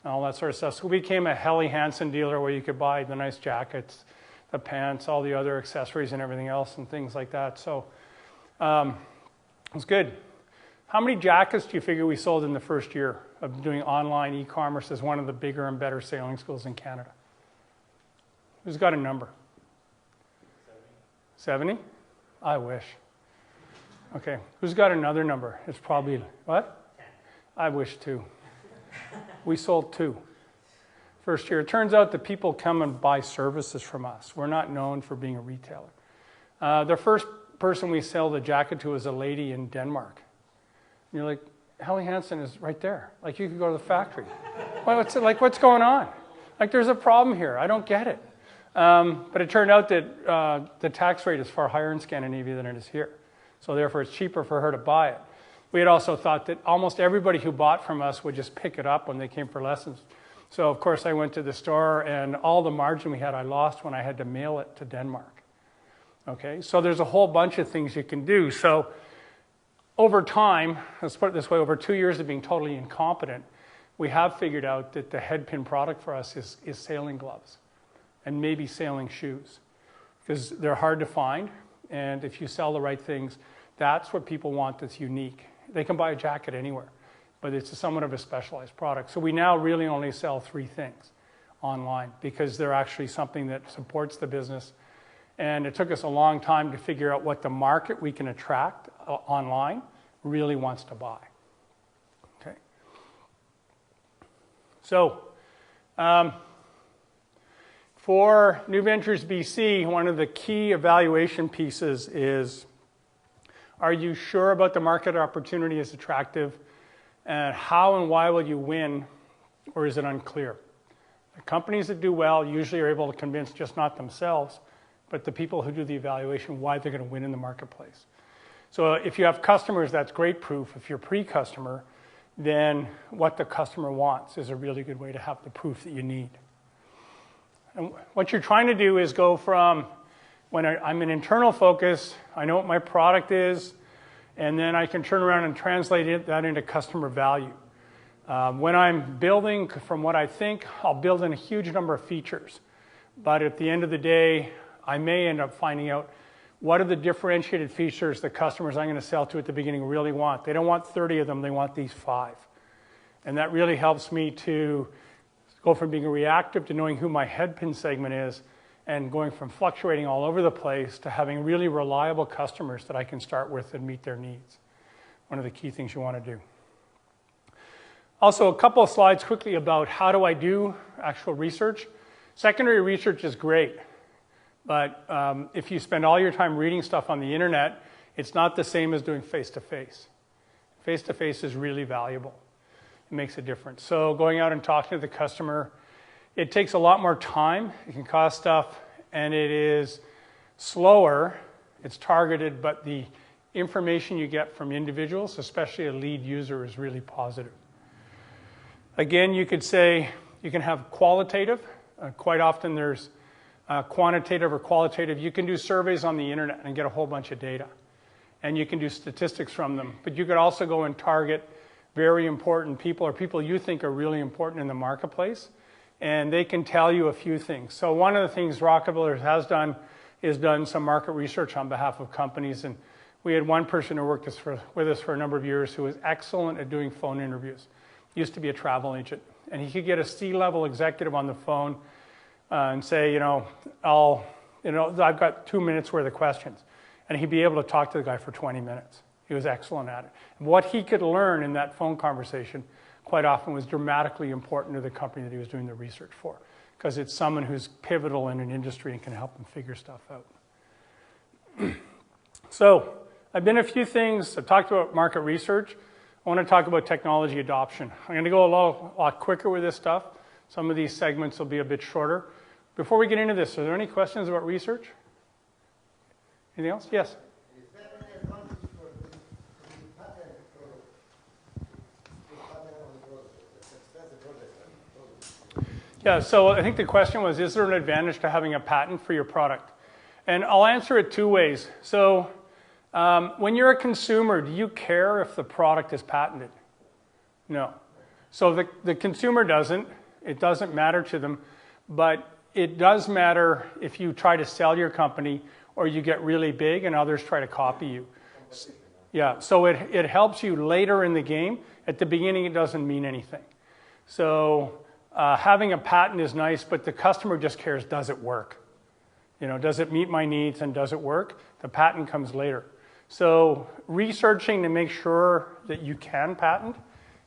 and all that sort of stuff. So we became a Helly Hansen dealer where you could buy the nice jackets, the pants, all the other accessories and everything else and things like that. So it was good. How many jackets do you figure we sold in the first year of doing online e-commerce as one of the bigger and better sailing schools in Canada? Who's got a number? 70? I wish. Okay. Who's got another number? It's probably, what? 10. I wish too. We sold 2. First year. It turns out that people come and buy services from us. We're not known for being a retailer. The first person we sell the jacket to was a lady in Denmark. And you're like, Helly Hansen is right there. Like, you could go to the factory. What's going on? Like, there's a problem here. I don't get it. But it turned out that the tax rate is far higher in Scandinavia than it is here. So therefore, it's cheaper for her to buy it. We had also thought that almost everybody who bought from us would just pick it up when they came for lessons. So, of course, I went to the store, and all the margin we had, I lost when I had to mail it to Denmark. Okay, so there's a whole bunch of things you can do. So over time, let's put it this way, over 2 years of being totally incompetent, we have figured out that the headpin product for us is sailing gloves and maybe sailing shoes, because they're hard to find, and if you sell the right things, that's what people want that's unique. They can buy a jacket anywhere, but it's somewhat of a specialized product. So we now really only sell 3 things online because they're actually something that supports the business. And it took us a long time to figure out what the market we can attract online really wants to buy. Okay. So For New Ventures BC, one of the key evaluation pieces is, are you sure about the market opportunity is attractive? And how and why will you win, or is it unclear? The companies that do well usually are able to convince just not themselves, but the people who do the evaluation why they're going to win in the marketplace. So if you have customers, that's great proof. If you're pre-customer, then what the customer wants is a really good way to have the proof that you need. And what you're trying to do is go from, when I'm an internal focus, I know what my product is, and then I can turn around and translate that into customer value. When I'm building from what I think, I'll build in a huge number of features. But at the end of the day, I may end up finding out what are the differentiated features the customers I'm going to sell to at the beginning really want. They don't want 30 of them, they want these 5. And that really helps me to go from being reactive to knowing who my headpin segment is, and going from fluctuating all over the place to having really reliable customers that I can start with and meet their needs. One of the key things you want to do. Also, a couple of slides quickly about how do I do actual research. Secondary research is great, but if you spend all your time reading stuff on the internet, it's not the same as doing face-to-face. Face-to-face is really valuable. It makes a difference. So going out and talking to the customer, it takes a lot more time. It can cost stuff, and it is slower. It's targeted, but the information you get from individuals, especially a lead user, is really positive. Again, you could say you can have qualitative. Quite often there's quantitative or qualitative. You can do surveys on the internet and get a whole bunch of data, and you can do statistics from them. But you could also go and target very important people, or people you think are really important in the marketplace, and they can tell you a few things. So one of the things Rocket Builders has done is done some market research on behalf of companies, and we had one person who worked with us for a number of years who was excellent at doing phone interviews. Used to be a travel agent, and he could get a C-level executive on the phone and say, I've got 2 minutes worth of questions, and he'd be able to talk to the guy for 20 minutes. He was excellent at it. What he could learn in that phone conversation quite often was dramatically important to the company that he was doing the research for, because it's someone who's pivotal in an industry and can help them figure stuff out. So I've been a few things. I've talked about market research. I want to talk about technology adoption. I'm going to go a lot quicker with this stuff. Some of these segments will be a bit shorter. Before we get into this, are there any questions about research? Anything else? Yes? Is there any advantage for the patent on the product, the success of the product? Yeah, so I think the question was, is there an advantage to having a patent for your product? And I'll answer it 2 ways. So when you're a consumer, do you care if the product is patented? No. So the consumer doesn't. It doesn't matter to them. But it does matter if you try to sell your company or you get really big and others try to copy you. Yeah, so it helps you later in the game. At the beginning, it doesn't mean anything. So having a patent is nice, but the customer just cares, does it work? Does it meet my needs and does it work? The patent comes later. So researching to make sure that you can patent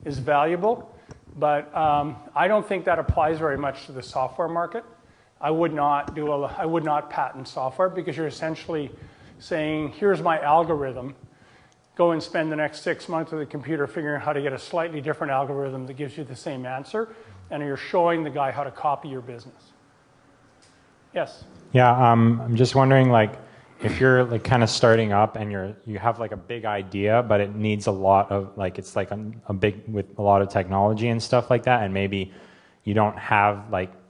is valuable, but I don't think that applies very much to the software market. I would not patent software, because you're essentially saying, here's my algorithm. Go and spend the next 6 months with the computer figuring out how to get a slightly different algorithm that gives you the same answer, and you're showing the guy how to copy your business. Yes? Yeah, I'm just wondering, if you're kind of starting up and you have a big idea, but it needs a lot of it's a big with a lot of technology and stuff like that, and maybe you don't have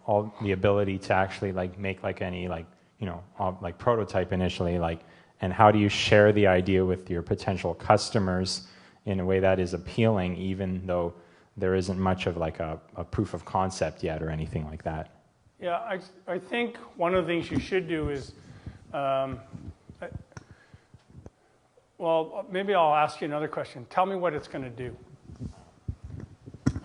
all the ability to actually make any prototype initially, and how do you share the idea with your potential customers in a way that is appealing, even though there isn't much of a proof of concept yet or anything like that? Yeah, I think one of the things you should do is, well, maybe I'll ask you another question. Tell me what it's going to do.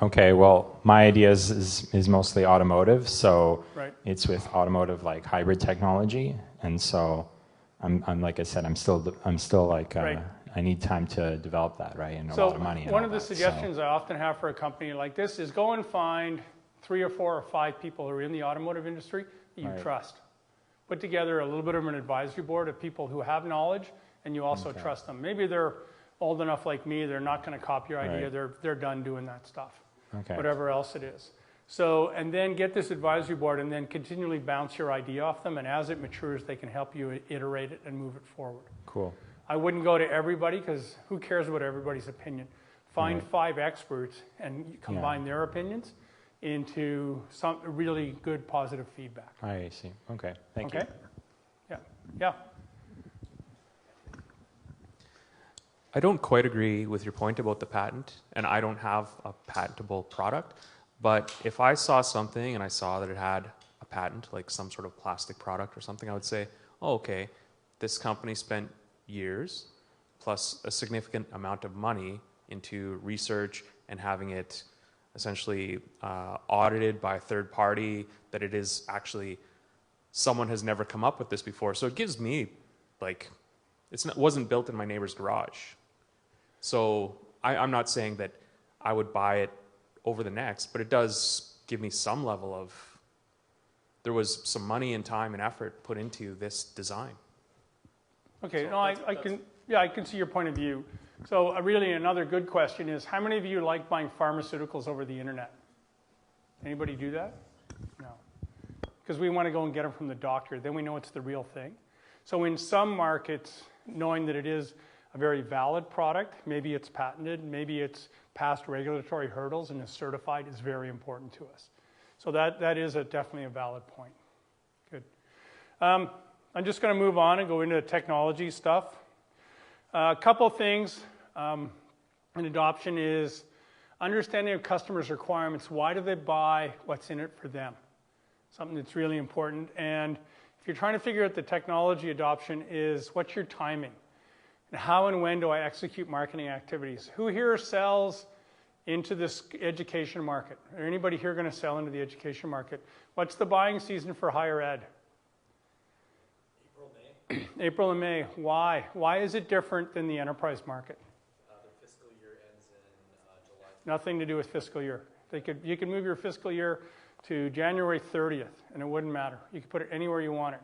Okay, well, my idea is mostly automotive, so right. It's with automotive hybrid technology, and so I'm like I said, I'm still right. I need time to develop that, right, and so a lot of money. One of the suggestions I often have for a company like this is go and find 3 or 4 or 5 people who are in the automotive industry that you Right. trust. Put together a little bit of an advisory board of people who have knowledge and you also Okay. trust them. Maybe they're old enough like me, they're not going to copy your idea, Right. they're done doing that stuff, Okay. whatever else it is. So, and then get this advisory board and then continually bounce your idea off them, and as it matures, they can help you iterate it and move it forward. Cool. I wouldn't go to everybody because who cares about everybody's opinion? Find Right. 5 experts and you combine their opinions into some really good positive feedback. I see. Okay. Thank Okay? you. Yeah. Yeah. I don't quite agree with your point about the patent, and I don't have a patentable product. But if I saw something and I saw that it had a patent, like some sort of plastic product or something, I would say, oh, okay, this company spent years plus a significant amount of money into research and having it essentially audited by a third party, that it is actually, someone has never come up with this before. So it gives me, like, it wasn't built in my neighbor's garage. So I'm not saying that I would buy it over the next, but it does give me some level of, there was some money and time and effort put into this design. Okay, So no, I can see your point of view. So really another good question is, how many of you like buying pharmaceuticals over the internet? Anybody do that? No. Because we want to go and get them from the doctor. Then we know it's the real thing. So in some markets, knowing that it is a very valid product, maybe it's patented, maybe it's passed regulatory hurdles and is certified, is very important to us. So that is definitely a valid point. Good. I'm just going to move on and go into technology stuff. A couple things in adoption is understanding of customers' requirements. Why do they buy? What's in it for them? Something that's really important. And if you're trying to figure out the technology adoption is, what's your timing? And how and when do I execute marketing activities? Who here sells into this education market? Are anybody here going to sell into the education market? What's the buying season for higher ed? April, May. April and May. Why? Why is it different than the enterprise market? The fiscal year ends in July. Nothing to do with fiscal year. You could move your fiscal year to January 30th, and it wouldn't matter. You could put it anywhere you want it.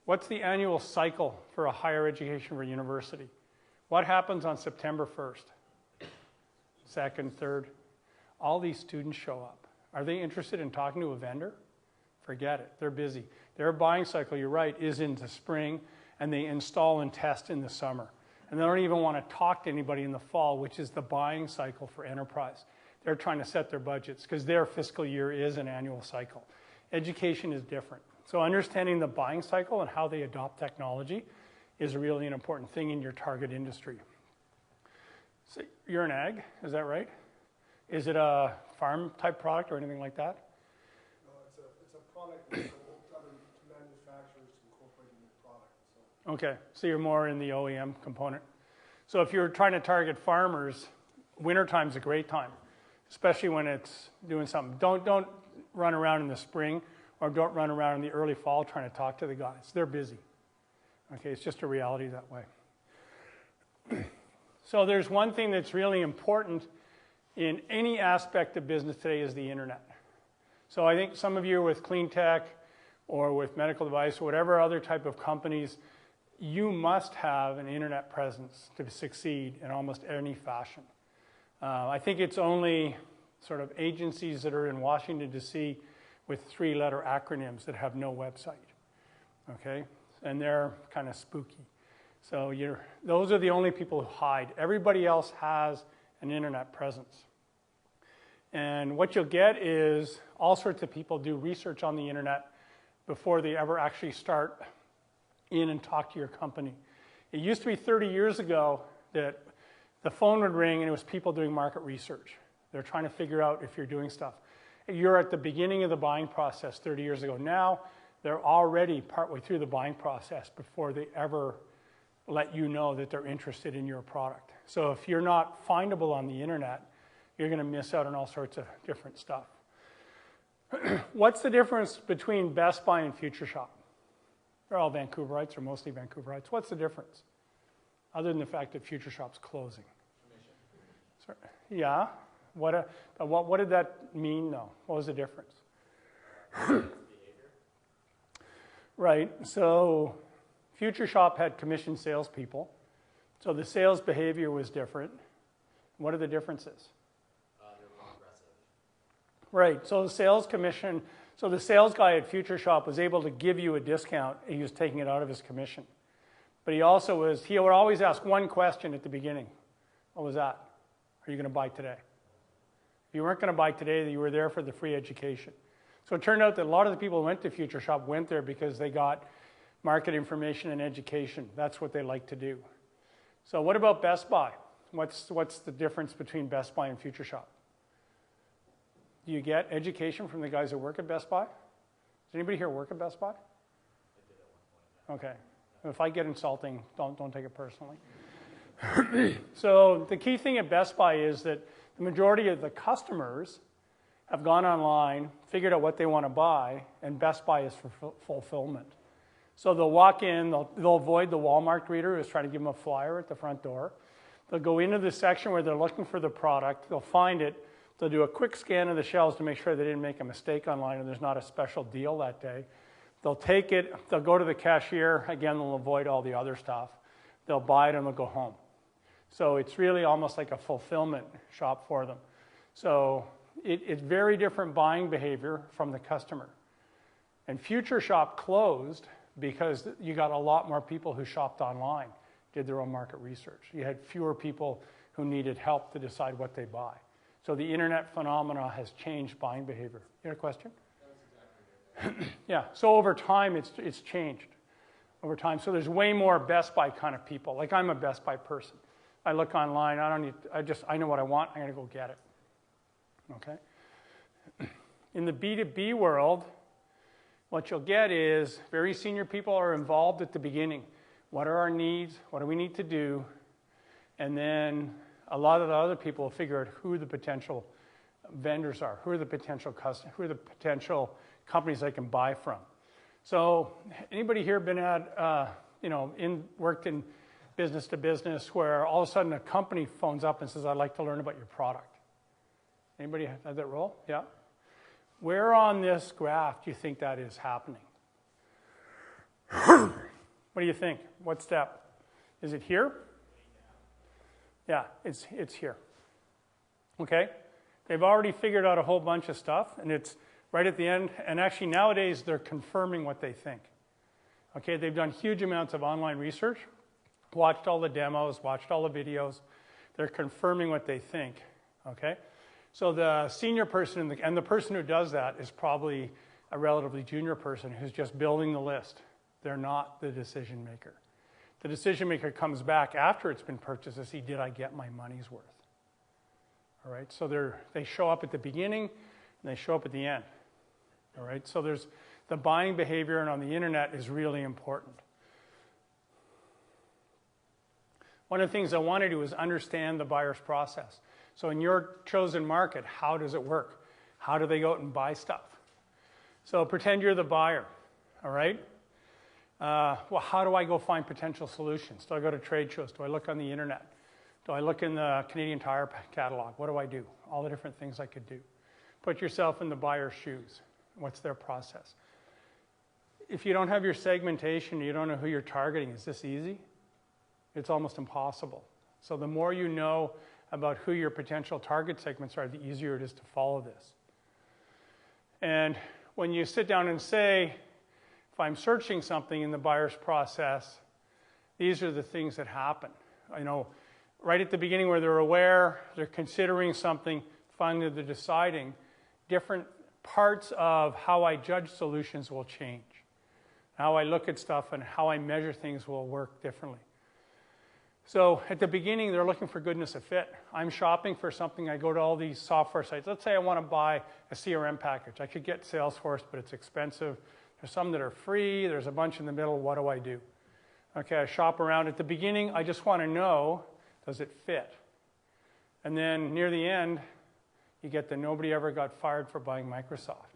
What's the annual cycle for a higher education or university? What happens on September 1st? 2nd, 3rd? All these students show up. Are they interested in talking to a vendor? Forget it. They're busy. Their buying cycle, you're right, is into spring, and they install and test in the summer. And they don't even want to talk to anybody in the fall, which is the buying cycle for enterprise. They're trying to set their budgets because their fiscal year is an annual cycle. Education is different. So understanding the buying cycle and how they adopt technology is really an important thing in your target industry. So you're an ag, is that right? Is it a farm type product or anything like that? No, it's a product that's sold to other manufacturers to incorporate in their product. So. Okay, so you're more in the OEM component. So if you're trying to target farmers, wintertime's a great time, especially when it's doing something. Don't run around in the spring, or don't run around in the early fall trying to talk to the guys. They're busy. Okay, it's just a reality that way. So there's one thing that's really important in any aspect of business today is the internet. So I think some of you with clean tech or with medical device or whatever other type of companies, you must have an internet presence to succeed in almost any fashion. I think it's only sort of agencies that are in Washington, D.C. with 3-letter acronyms that have no website, okay? And they're kind of spooky. So those are the only people who hide. Everybody else has an internet presence. And what you'll get is all sorts of people do research on the internet before they ever actually start in and talk to your company. It used to be 30 years ago that the phone would ring and it was people doing market research. They're trying to figure out if you're doing stuff. You're at the beginning of the buying process 30 years ago. Now, they're already partway through the buying process before they ever let you know that they're interested in your product. So if you're not findable on the internet, you're going to miss out on all sorts of different stuff. What's the difference between Best Buy and Future Shop? They're all Vancouverites, or mostly Vancouverites. What's the difference? Other than the fact that Future Shop's closing. Sorry. Yeah, What did that mean, though? What was the difference? Right. So Future Shop had commission salespeople. So the sales behavior was different. What are the differences? They're more aggressive. Right. So the sales commission, so the sales guy at Future Shop was able to give you a discount. He was taking it out of his commission. But he would always ask one question at the beginning. What was that? Are you going to buy today? If you weren't going to buy today, you were there for the free education. So it turned out that a lot of the people who went to Future Shop went there because they got market information and education. That's what they like to do. So what about Best Buy? What's the difference between Best Buy and Future Shop? Do you get education from the guys that work at Best Buy? Does anybody here work at Best Buy? I did at one point. Okay. If I get insulting, don't take it personally. So the key thing at Best Buy is that the majority of the customers have gone online, figured out what they want to buy, and Best Buy is for fulfillment. So they'll walk in, they'll avoid the Walmart greeter who's trying to give them a flyer at the front door. They'll go into the section where they're looking for the product, they'll find it, they'll do a quick scan of the shelves to make sure they didn't make a mistake online and there's not a special deal that day. They'll take it, they'll go to the cashier, again they'll avoid all the other stuff. They'll buy it and they'll go home. So it's really almost like a fulfillment shop for them. So it's very different buying behavior from the customer. And Future Shop closed because you got a lot more people who shopped online, did their own market research. You had fewer people who needed help to decide what they buy. So the internet phenomena has changed buying behavior. You had a question? Yeah, so over time it's changed. Over time, so there's way more Best Buy kind of people. Like I'm a Best Buy person. I look online, I know what I want, I'm gonna go get it. Okay? In the B2B world, what you'll get is very senior people are involved at the beginning. What are our needs? What do we need to do? And then a lot of the other people will figure out who the potential vendors are, who are the potential customers, who are the potential companies I can buy from. So anybody here been at, worked in business to business where all of a sudden a company phones up and says, I'd like to learn about your product? Anybody had that role? Yeah? Where on this graph do you think that is happening? What do you think? What step? Is it here? Yeah, it's here. Okay? They've already figured out a whole bunch of stuff, and it's right at the end. And actually, nowadays, they're confirming what they think. Okay, they've done huge amounts of online research, watched all the demos, watched all the videos. They're confirming what they think. Okay? So the senior person and the person who does that is probably a relatively junior person who's just building the list. They're not the decision maker. The decision maker comes back after it's been purchased to see, did I get my money's worth? All right, so they show up at the beginning and they show up at the end. All right, so there's the buying behavior, and on the internet is really important. One of the things I want to do is understand the buyer's process. So in your chosen market, how does it work? How do they go out and buy stuff? So pretend you're the buyer, all right? Well, how do I go find potential solutions? Do I go to trade shows? Do I look on the internet? Do I look in the Canadian Tire catalog? What do I do? All the different things I could do. Put yourself in the buyer's shoes. What's their process? If you don't have your segmentation, you don't know who you're targeting, is this easy? It's almost impossible. So the more you know about who your potential target segments are, the easier it is to follow this. And when you sit down and say, if I'm searching something in the buyer's process, these are the things that happen. Right at the beginning where they're aware, they're considering something, finally they're deciding, different parts of how I judge solutions will change. How I look at stuff and how I measure things will work differently. So at the beginning, they're looking for goodness of fit. I'm shopping for something. I go to all these software sites. Let's say I want to buy a CRM package. I could get Salesforce, but it's expensive. There's some that are free. There's a bunch in the middle. What do I do? Okay, I shop around. At the beginning, I just want to know, does it fit? And then near the end, you get the nobody ever got fired for buying Microsoft.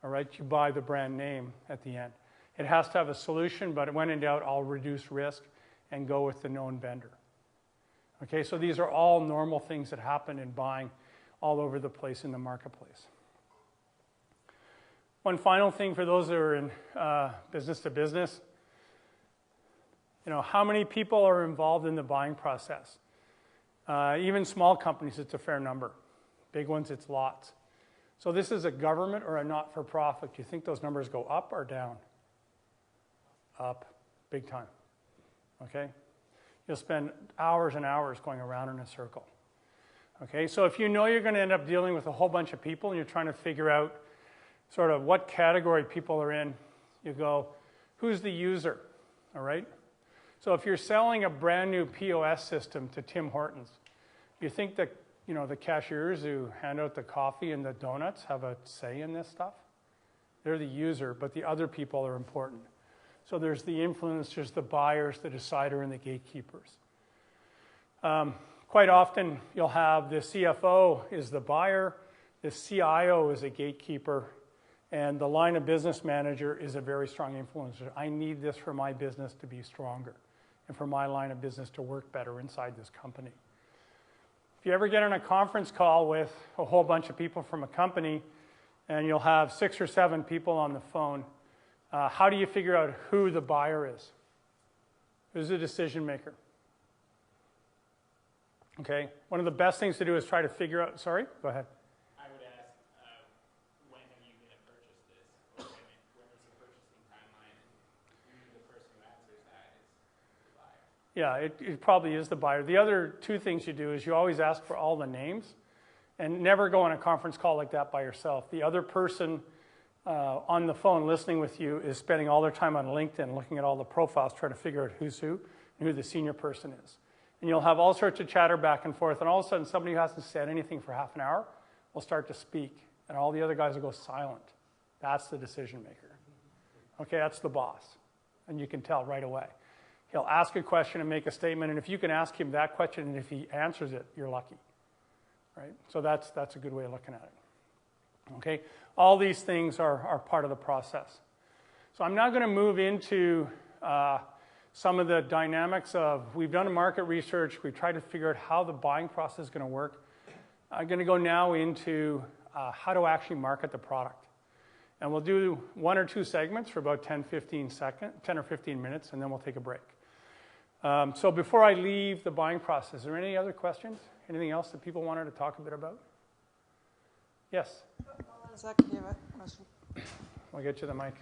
All right, you buy the brand name at the end. It has to have a solution, but when in doubt, I'll reduce risk and go with the known vendor. Okay, so these are all normal things that happen in buying. all over the place in the marketplace. One final thing for those that are in business to business, how many people are involved in the buying process? Even small companies, it's a fair number. Big ones, it's lots. So this is a government or a not-for-profit. Do you think those numbers go up or down? Up, big time. Okay? You'll spend hours and hours going around in a circle. Okay, so if you know you're going to end up dealing with a whole bunch of people and you're trying to figure out sort of what category people are in, you go, who's the user? All right? So if you're selling a brand new POS system to Tim Hortons, you think that the cashiers who hand out the coffee and the donuts have a say in this stuff? They're the user, but the other people are important. So there's the influencers, the buyers, the decider, and the gatekeepers. Quite often, you'll have the CFO is the buyer, the CIO is a gatekeeper, and the line of business manager is a very strong influencer. I need this for my business to be stronger and for my line of business to work better inside this company. If you ever get on a conference call with a whole bunch of people from a company and you'll have 6 or 7 people on the phone, how do you figure out who the buyer is? Who's the decision maker? Okay, one of the best things to do is try to figure out, sorry, go ahead. I would ask, when are you going to purchase this? Or when is the purchasing timeline? And usually the person who answers that is the buyer. Yeah, it probably is the buyer. The other 2 things you do is you always ask for all the names and never go on a conference call like that by yourself. The other person on the phone listening with you is spending all their time on LinkedIn looking at all the profiles, trying to figure out who's who and who the senior person is. And you'll have all sorts of chatter back and forth, and all of a sudden somebody who hasn't said anything for half an hour will start to speak, and all the other guys will go silent. That's the decision maker. Okay, that's the boss, and you can tell right away. He'll ask a question and make a statement, and if you can ask him that question, and if he answers it, you're lucky. Right? So that's a good way of looking at it. Okay, all these things are part of the process. So I'm now going to move into some of the dynamics of, we've done a market research, we've tried to figure out how the buying process is going to work. I'm going to go now into how to actually market the product. And we'll do 1 or 2 segments for about 10 or 15 minutes, and then we'll take a break. So before I leave the buying process, are there any other questions? Anything else that people wanted to talk a bit about? Yes? Hold on a second, you have a question. I'll get you the mic.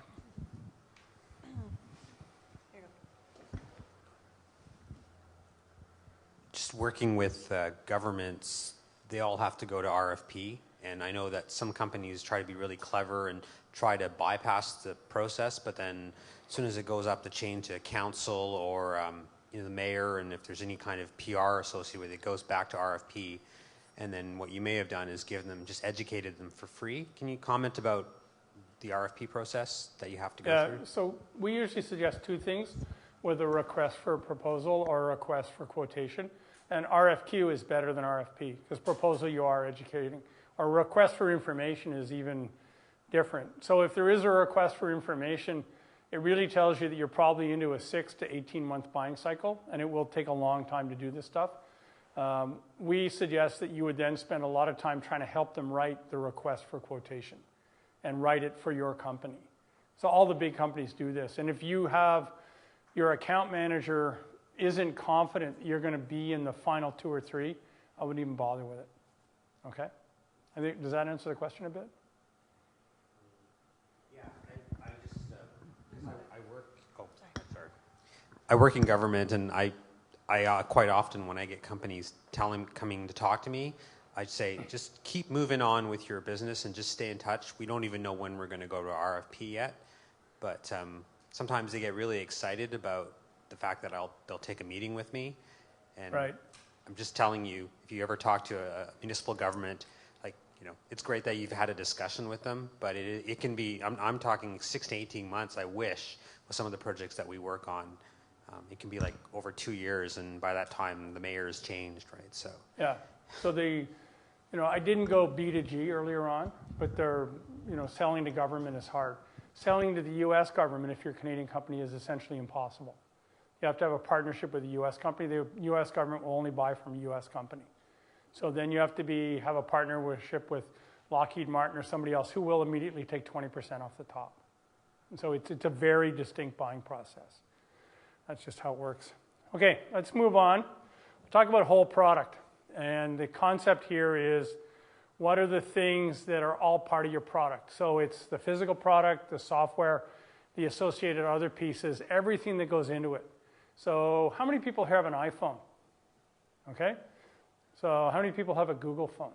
Just working with governments, they all have to go to RFP, and I know that some companies try to be really clever and try to bypass the process, but then as soon as it goes up the chain to council or the mayor, and if there's any kind of PR associated with it, it goes back to RFP, and then what you may have done is given them, just educated them for free. Can you comment about the RFP process that you have to go through? So we usually suggest 2 things, with a request for a proposal or a request for quotation. And RFQ is better than RFP, because proposal you are educating. Or request for information is even different. So if there is a request for information, it really tells you that you're probably into a 6 to 18-month buying cycle, and it will take a long time to do this stuff. We suggest that you would then spend a lot of time trying to help them write the request for quotation and write it for your company. So all the big companies do this. And if you have your account manager isn't confident you're going to be in the final 2 or 3, I wouldn't even bother with it. Okay? I think, does that answer the question a bit? Yeah, I just I work in government, and I quite often when I get companies coming to talk to me, I say just keep moving on with your business and just stay in touch. We don't even know when we're going to go to RFP yet, but sometimes they get really excited about the fact that they'll take a meeting with me, and right. I'm just telling you, if you ever talk to a municipal government, it's great that you've had a discussion with them, but it can be, I'm talking 6 to 18 months, I wish, with some of the projects that we work on. It can be like over 2 years, and by that time the mayor's changed, right? So yeah, so I didn't go B to G earlier on, but selling to government is hard. Selling to the U.S. government, if you're a Canadian company, is essentially impossible. You have to have a partnership with a U.S. company. The U.S. government will only buy from a U.S. company. So then you have to have a partnership with Lockheed Martin or somebody else who will immediately take 20% off the top. And so it's a very distinct buying process. That's just how it works. Okay, let's move on. We'll talk about whole product. And the concept here is, what are the things that are all part of your product? So it's the physical product, the software, the associated other pieces, everything that goes into it. So how many people here have an iPhone? Okay? So how many people have a Google phone?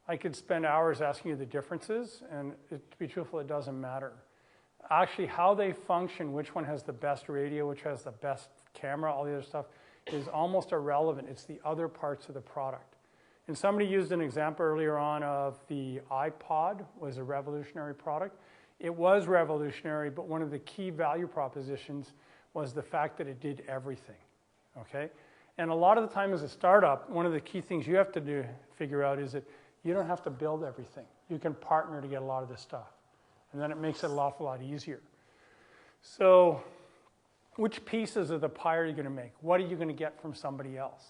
I could spend hours asking you the differences, and to be truthful, it doesn't matter. Actually, how they function, which one has the best radio, which has the best camera, all the other stuff, is almost irrelevant. It's the other parts of the product. And somebody used an example earlier on of the iPod was a revolutionary product. It was revolutionary, but one of the key value propositions was the fact that it did everything, okay? And a lot of the time as a startup, one of the key things you have to figure out is that you don't have to build everything. You can partner to get a lot of this stuff. And then it makes it an awful lot easier. So which pieces of the pie are you going to make? What are you going to get from somebody else?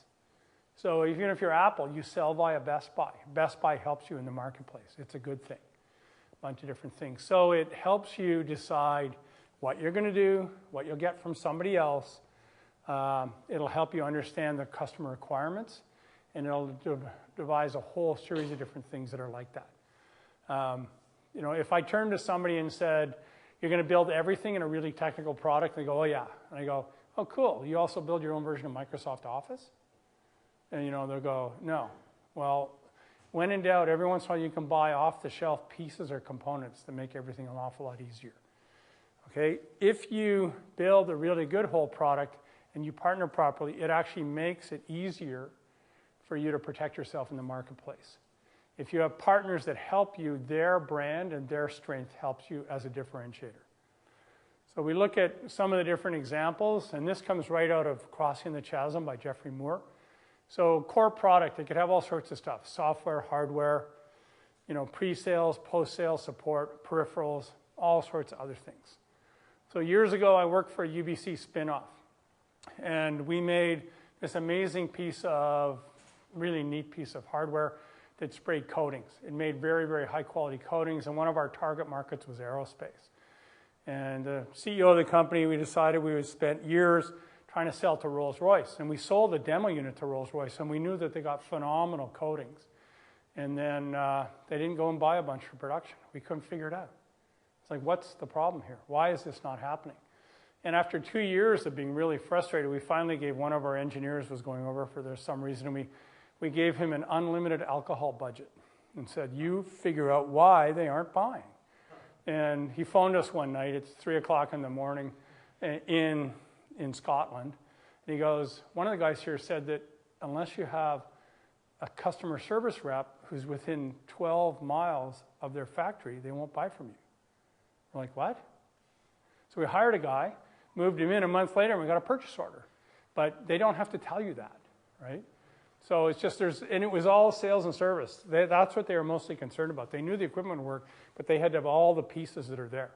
So even if you're Apple, you sell via Best Buy. Best Buy helps you in the marketplace. It's a good thing. A bunch of different things. So it helps you decide what you're going to do, what you'll get from somebody else. It'll help you understand the customer requirements, and it'll devise a whole series of different things that are like that. You know, if I turned to somebody and said, you're going to build everything in a really technical product, they go, oh yeah. And I go, oh cool, you also build your own version of Microsoft Office? And you know, they'll go, no. Well, when in doubt, every once in a while you can buy off-the-shelf pieces or components that make everything an awful lot easier. Okay, if you build a really good whole product and you partner properly, it actually makes it easier for you to protect yourself in the marketplace. If you have partners that help you, their brand and their strength helps you as a differentiator. So we look at some of the different examples, and this comes right out of Crossing the Chasm by Jeffrey Moore. So core product, it could have all sorts of stuff, software, hardware, you know, pre-sales, post-sales support, peripherals, all sorts of other things. So years ago, I worked for a UBC spinoff, and we made this amazing really neat piece of hardware that sprayed coatings. It made very, very high quality coatings, and one of our target markets was aerospace. And the CEO of the company, we decided we would spend years trying to sell to Rolls-Royce, and we sold a demo unit to Rolls-Royce, and we knew that they got phenomenal coatings. And then they didn't go and buy a bunch for production. We couldn't figure it out. It's like, what's the problem here? Why is this not happening? And after 2 years of being really frustrated, we finally gave one of our engineers was going over for some reason, and we gave him an unlimited alcohol budget and said, you figure out why they aren't buying. And he phoned us one night, it's 3 o'clock in the morning in Scotland. And he goes, one of the guys here said that unless you have a customer service rep who's within 12 miles of their factory, they won't buy from you. We're like, what? So we hired a guy, moved him in a month later, and we got a purchase order. But they don't have to tell you that, right? So it's just and it was all sales and service. That's what they were mostly concerned about. They knew the equipment would work, but they had to have all the pieces that are there.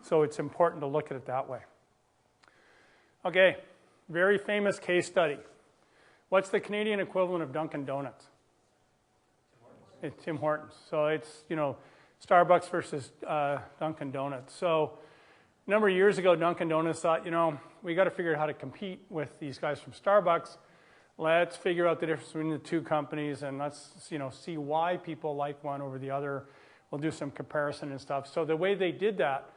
So it's important to look at it that way. Okay, very famous case study. What's the Canadian equivalent of Dunkin' Donuts? It's Tim Hortons. So it's, you know, Starbucks versus Dunkin' Donuts. So a number of years ago, Dunkin' Donuts thought, you know, we got to figure out how to compete with these guys from Starbucks. Let's figure out the difference between the two companies, and let's, you know, see why people like one over the other. We'll do some comparison and stuff. So the way they did that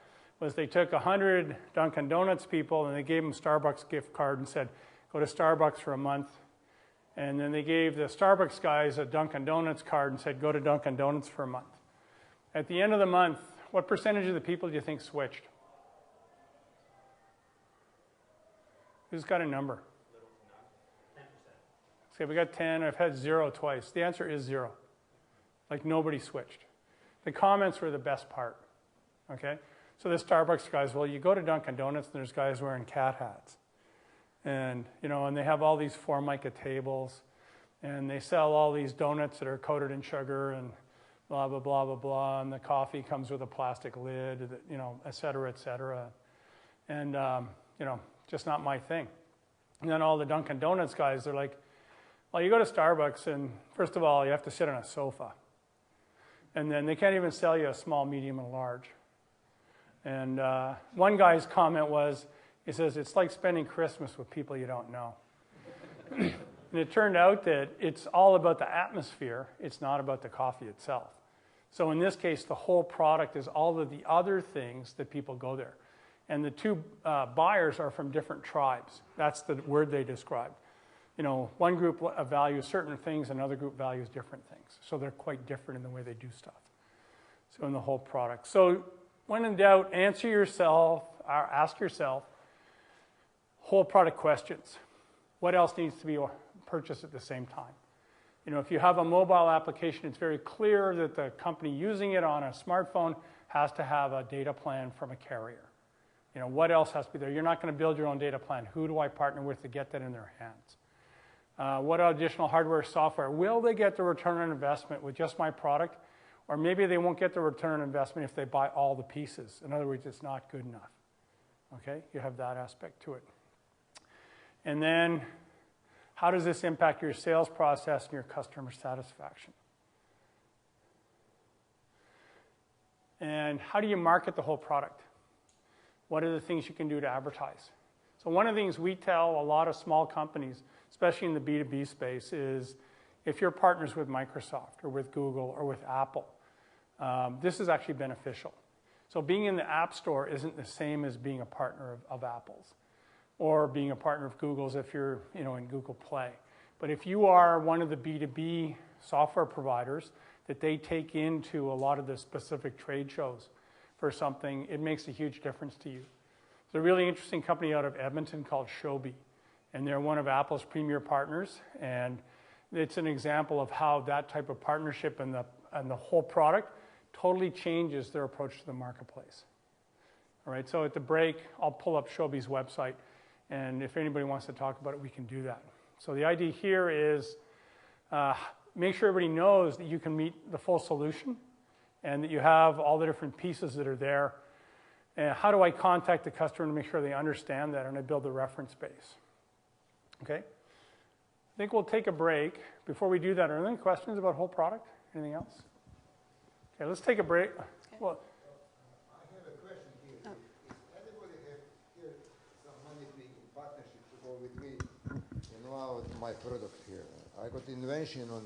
was they took 100 Dunkin' Donuts people and they gave them a Starbucks gift card and said, go to Starbucks for a month. And then they gave the Starbucks guys a Dunkin' Donuts card and said, go to Dunkin' Donuts for a month. At the end of the month, what percentage of the people do you think switched? Who's got a number? 10%. Okay, we got 10. I've had 0 twice. The answer is 0. Like nobody switched. The comments were the best part. Okay? So the Starbucks guys, well, you go to Dunkin' Donuts and there's guys wearing cat hats. And, you know, and they have all these Formica tables. And they sell all these donuts that are coated in sugar and blah, blah, blah, blah, blah. And the coffee comes with a plastic lid, you know, et cetera, et cetera. And, you know, just not my thing. And then all the Dunkin' Donuts guys, they're like, Well, you go to Starbucks, and first of all, you have to sit on a sofa. And then they can't even sell you a small, medium, and large. And one guy's comment was, he says, it's like spending Christmas with people you don't know. And it turned out that it's all about the atmosphere. It's not about the coffee itself. So in this case, the whole product is all of the other things that people go there. And the two buyers are from different tribes. That's the word they described. You know, one group values certain things, another group values different things. So they're quite different in the way they do stuff. So in the whole product. So when in doubt, ask yourself, whole product questions. What else needs to be purchased at the same time? You know, if you have a mobile application, it's very clear that the company using it on a smartphone has to have a data plan from a carrier. You know, what else has to be there? You're not going to build your own data plan. Who do I partner with to get that in their hands? What additional hardware, software? Will they get the return on investment with just my product? Or maybe they won't get the return on investment if they buy all the pieces. In other words, it's not good enough. Okay, you have that aspect to it. And then, how does this impact your sales process and your customer satisfaction? And how do you market the whole product? What are the things you can do to advertise? So one of the things we tell a lot of small companies, especially in the B2B space, is if you're partners with Microsoft or with Google or with Apple, this is actually beneficial. So being in the App Store isn't the same as being a partner of Apple's or being a partner of Google's if you're in Google Play. But if you are one of the B2B software providers that they take into a lot of the specific trade shows for something, it makes a huge difference to you. There's a really interesting company out of Edmonton called Shobi, and they're one of Apple's premier partners, and it's an example of how that type of partnership and the whole product totally changes their approach to the marketplace. All right, so at the break, I'll pull up Shobi's website, and if anybody wants to talk about it, we can do that. So the idea here is make sure everybody knows that you can meet the full solution and that you have all the different pieces that are there. And how do I contact the customer to make sure they understand that and I build the reference base? Okay? I think we'll take a break. Before we do that, are there any questions about whole product? Anything else? Okay, let's take a break. Okay. Well, I have a question here. If anybody have here some money in partnership to go with me, my product here. I got invention on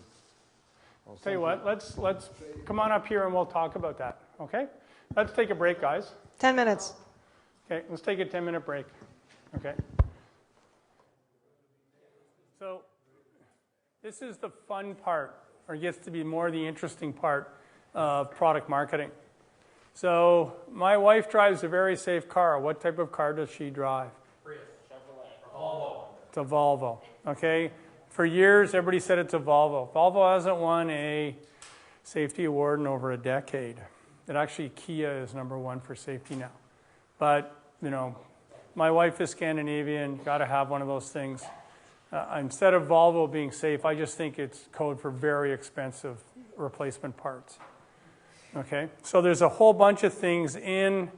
tell you what, let's come on up here and we'll talk about that. Okay? Let's take a break, guys. 10 minutes. Okay, let's take a 10-minute break. Okay. So this is the fun part, or gets to be more the interesting part of product marketing. So my wife drives a very safe car. What type of car does she drive? Prius, Chevrolet, Volvo. It's a Volvo. Okay. For years, everybody said it's a Volvo. Volvo hasn't won a safety award in over a decade. It actually, Kia is #1 for safety now. But, my wife is Scandinavian, got to have one of those things. Instead of Volvo being safe, I just think it's code for very expensive replacement parts. Okay, so there's a whole bunch of things in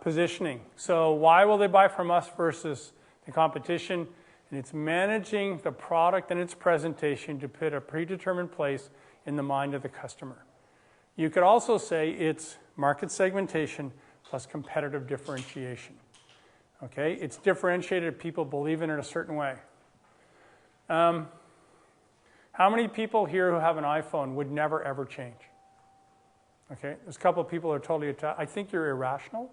positioning. So why will they buy from us versus the competition? And it's managing the product and its presentation to put a predetermined place in the mind of the customer. You could also say it's market segmentation plus competitive differentiation. Okay, it's differentiated. People believe in it a certain way. How many people here who have an iPhone would never ever change? Okay, there's a couple of people who are totally attached. I think you're irrational,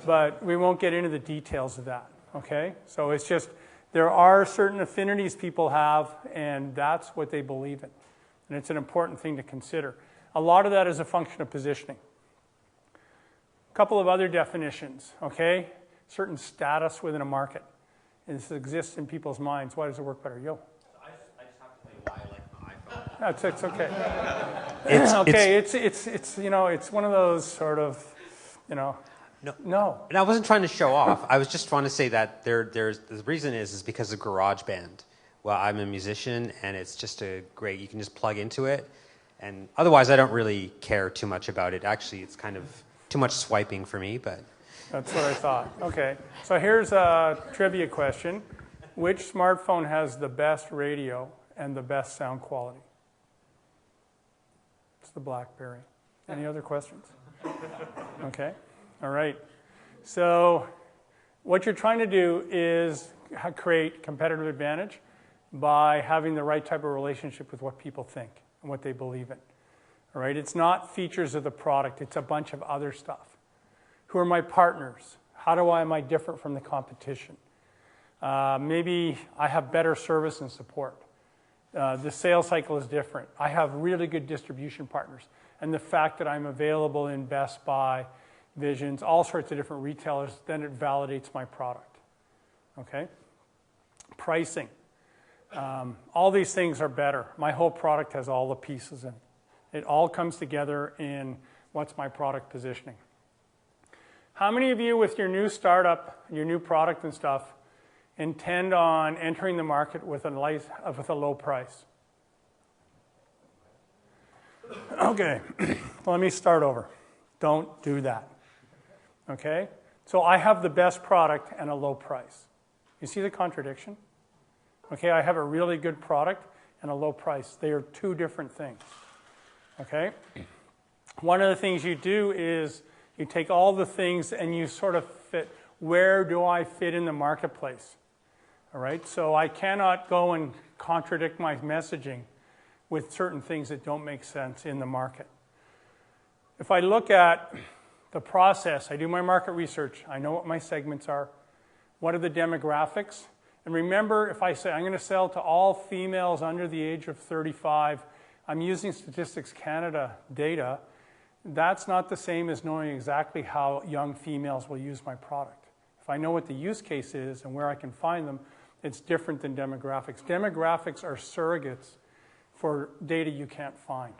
but we won't get into the details of that. Okay, so it's just there are certain affinities people have, and that's what they believe in, and it's an important thing to consider. A lot of that is a function of positioning. A couple of other definitions. Okay. Certain status within a market. And this exists in people's minds. Why does it work better? Yo. I just have to tell you why I like my iPhone. It's okay. It's one of those sort of, No. And I wasn't trying to show off. I was just trying to say that there's the reason is because of GarageBand. Well, I'm a musician, and it's just you can just plug into it. And otherwise, I don't really care too much about it. Actually, it's kind of too much swiping for me, but... That's what I thought. Okay, so here's a trivia question. Which smartphone has the best radio and the best sound quality? It's the BlackBerry. Any other questions? Okay. All right. So what you're trying to do is create competitive advantage by having the right type of relationship with what people think and what they believe in. All right. It's not features of the product. It's a bunch of other stuff. Who are my partners? Am I different from the competition? Maybe I have better service and support. The sales cycle is different. I have really good distribution partners. And the fact that I'm available in Best Buy, Visions, all sorts of different retailers, then it validates my product. Okay? Pricing. All these things are better. My whole product has all the pieces in it. It all comes together in what's my product positioning. How many of you with your new startup, your new product and stuff, intend on entering the market with a low price? Okay, let me start over. Don't do that. Okay? So I have the best product and a low price. You see the contradiction? Okay, I have a really good product and a low price. They are two different things. Okay? One of the things you do is you take all the things and you sort of fit, where do I fit in the marketplace? All right, so I cannot go and contradict my messaging with certain things that don't make sense in the market. If I look at the process, I do my market research, I know what my segments are, what are the demographics, and remember, if I say I'm going to sell to all females under the age of 35, I'm using Statistics Canada data. That's not the same as knowing exactly how young females will use my product. If I know what the use case is and where I can find them, it's different than demographics. Demographics are surrogates for data you can't find.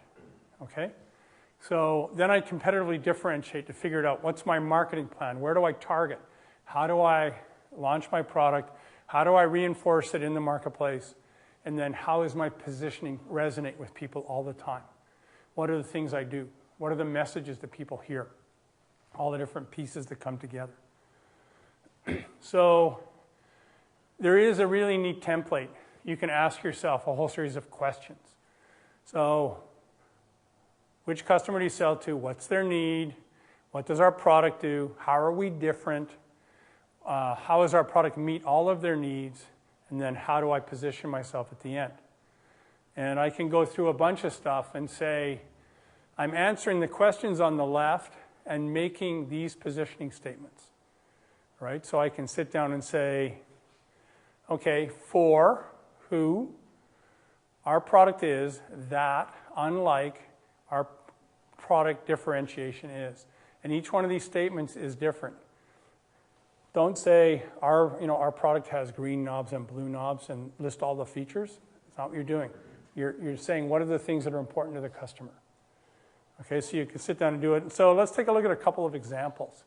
Okay? So then I competitively differentiate to figure out what's my marketing plan, where do I target, how do I launch my product, how do I reinforce it in the marketplace, and then how is my positioning resonate with people all the time? What are the things I do? What are the messages that people hear? All the different pieces that come together. So there is a really neat template. You can ask yourself a whole series of questions. So which customer do you sell to? What's their need? What does our product do? How are we different? How does our product meet all of their needs? And then how do I position myself at the end? And I can go through a bunch of stuff and say, I'm answering the questions on the left and making these positioning statements. Right? So I can sit down and say, okay, for who our product is that unlike our product differentiation is. And each one of these statements is different. Don't say our product has green knobs and blue knobs and list all the features. That's not what you're doing. You're saying what are the things that are important to the customer. Okay, so you can sit down and do it. So let's take a look at a couple of examples.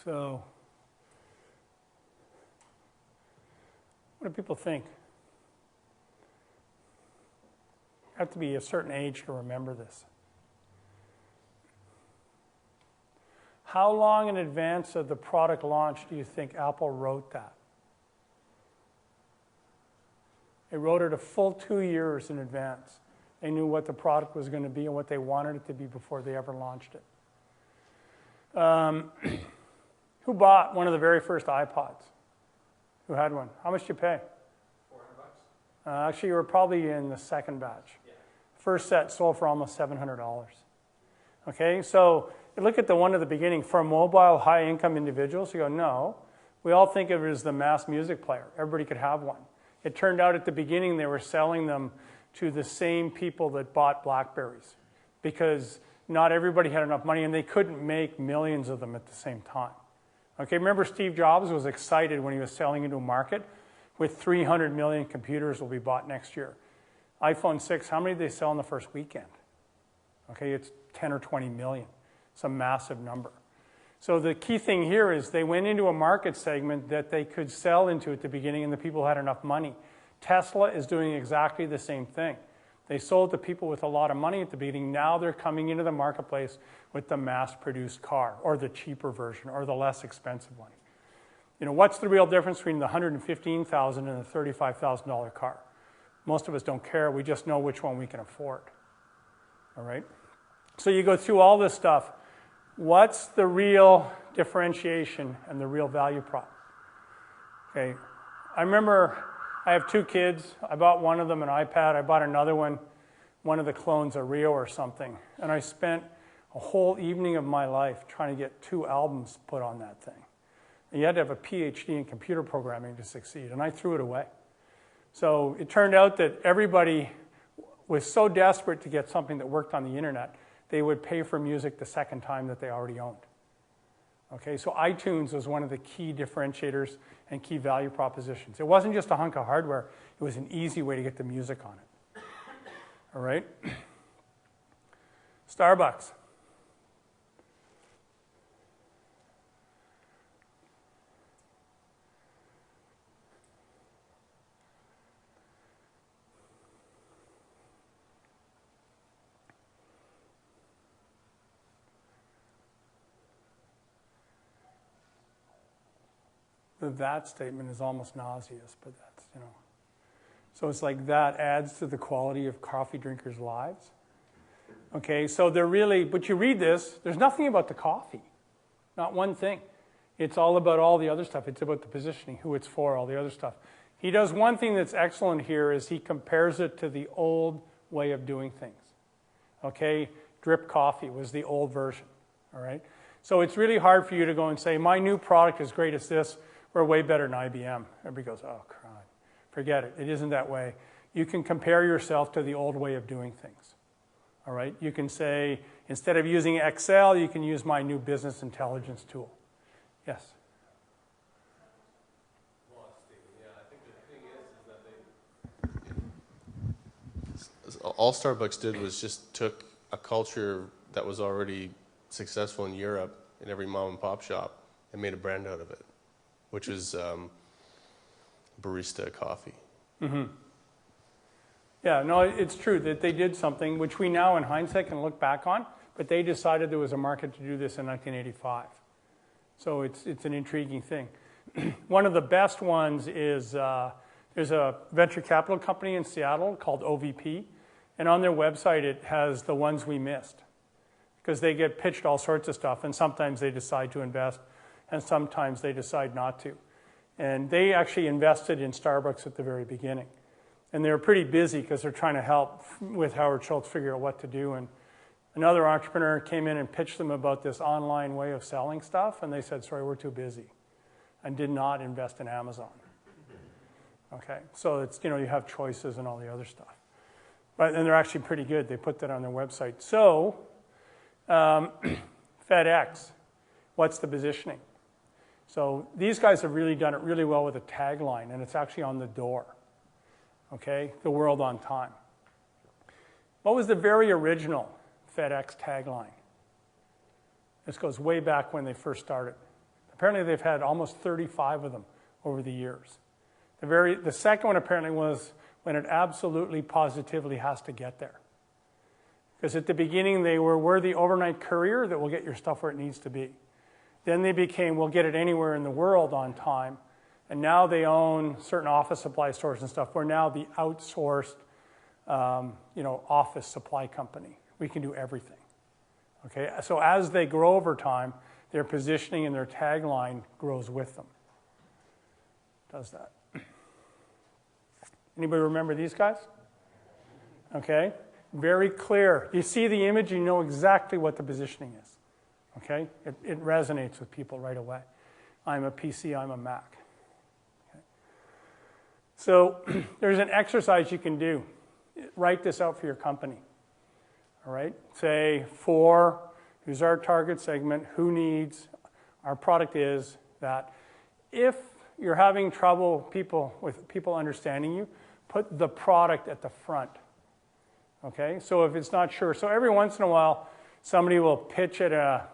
So what do people think? You have to be a certain age to remember this. How long in advance of the product launch do you think Apple wrote that? They wrote it a full 2 years in advance. They knew what the product was going to be and what they wanted it to be before they ever launched it. Who bought one of the very first iPods? Who had one? How much did you pay? $400. Actually, you were probably in the second batch. Yeah. First set sold for almost $700. Okay, so you look at the one at the beginning. For mobile, high-income individuals, you go, no. We all think of it as the mass music player. Everybody could have one. It turned out at the beginning they were selling them to the same people that bought BlackBerries because not everybody had enough money and they couldn't make millions of them at the same time. Okay, remember Steve Jobs was excited when he was selling into a market with 300 million computers will be bought next year. iPhone 6, how many did they sell in the first weekend? Okay, it's 10 or 20 million. It's a massive number. So the key thing here is they went into a market segment that they could sell into at the beginning and the people had enough money. Tesla is doing exactly the same thing. They sold to people with a lot of money at the beginning. Now they're coming into the marketplace with the mass-produced car or the cheaper version or the less expensive one. what's the real difference between the $115,000 and the $35,000 car? Most of us don't care. We just know which one we can afford. All right? So you go through all this stuff. What's the real differentiation and the real value prop? Okay. I remember I have 2 kids. I bought one of them an iPad. I bought another one of the clones, a Rio or something. And I spent a whole evening of my life trying to get 2 albums put on that thing. And you had to have a PhD in computer programming to succeed, and I threw it away. So it turned out that everybody was so desperate to get something that worked on the internet, they would pay for music the second time that they already owned. Okay, so iTunes was one of the key differentiators and key value propositions. It wasn't just a hunk of hardware, it was an easy way to get the music on it. All right? Starbucks. The that statement is almost nauseous, but that's, So it's like that adds to the quality of coffee drinkers' lives. Okay, so they're really, but you read this, there's nothing about the coffee. Not one thing. It's all about all the other stuff. It's about the positioning, who it's for, all the other stuff. He does one thing that's excellent here is he compares it to the old way of doing things. Okay, drip coffee was the old version. All right, so it's really hard for you to go and say, my new product is great as this. We're way better than IBM. Everybody goes, oh, crap. Forget it. It isn't that way. You can compare yourself to the old way of doing things. All right? You can say, instead of using Excel, you can use my new business intelligence tool. Yes? Well, Stephen, I think the thing is that all Starbucks did was just took a culture that was already successful in Europe in every mom and pop shop and made a brand out of it, which is barista coffee. Mm-hmm. Yeah, no, it's true that they did something which we now in hindsight can look back on, but they decided there was a market to do this in 1985. So it's an intriguing thing. One of the best ones is there's a venture capital company in Seattle called OVP, and on their website it has the ones we missed because they get pitched all sorts of stuff, and sometimes they decide to invest, and sometimes they decide not to. And they actually invested in Starbucks at the very beginning. And they were pretty busy because they're trying to help with Howard Schultz figure out what to do. And another entrepreneur came in and pitched them about this online way of selling stuff, and they said, sorry, we're too busy, and did not invest in Amazon. Okay, so it's, you have choices and all the other stuff. And they're actually pretty good. They put that on their website. So, FedEx, what's the positioning? So these guys have really done it really well with a tagline, and it's actually on the door. Okay, the world on time. What was the very original FedEx tagline? This goes way back when they first started. Apparently they've had almost 35 of them over the years. The second one apparently was when it absolutely positively has to get there. Because at the beginning they were, we're the overnight courier that will get your stuff where it needs to be. Then they became, we'll get it anywhere in the world on time. And now they own certain office supply stores and stuff. We're now the outsourced, office supply company. We can do everything. Okay, so as they grow over time, their positioning and their tagline grows with them. Does that? Anybody remember these guys? Okay, very clear. You see the image, you know exactly what the positioning is. Okay, it resonates with people right away. I'm a PC, I'm a Mac. Okay. So there's an exercise you can do. Write this out for your company. All right, say who's our target segment, who needs, our product is that. If you're having trouble with people understanding you, put the product at the front. Okay, so if it's not sure, so every once in a while, somebody will pitch at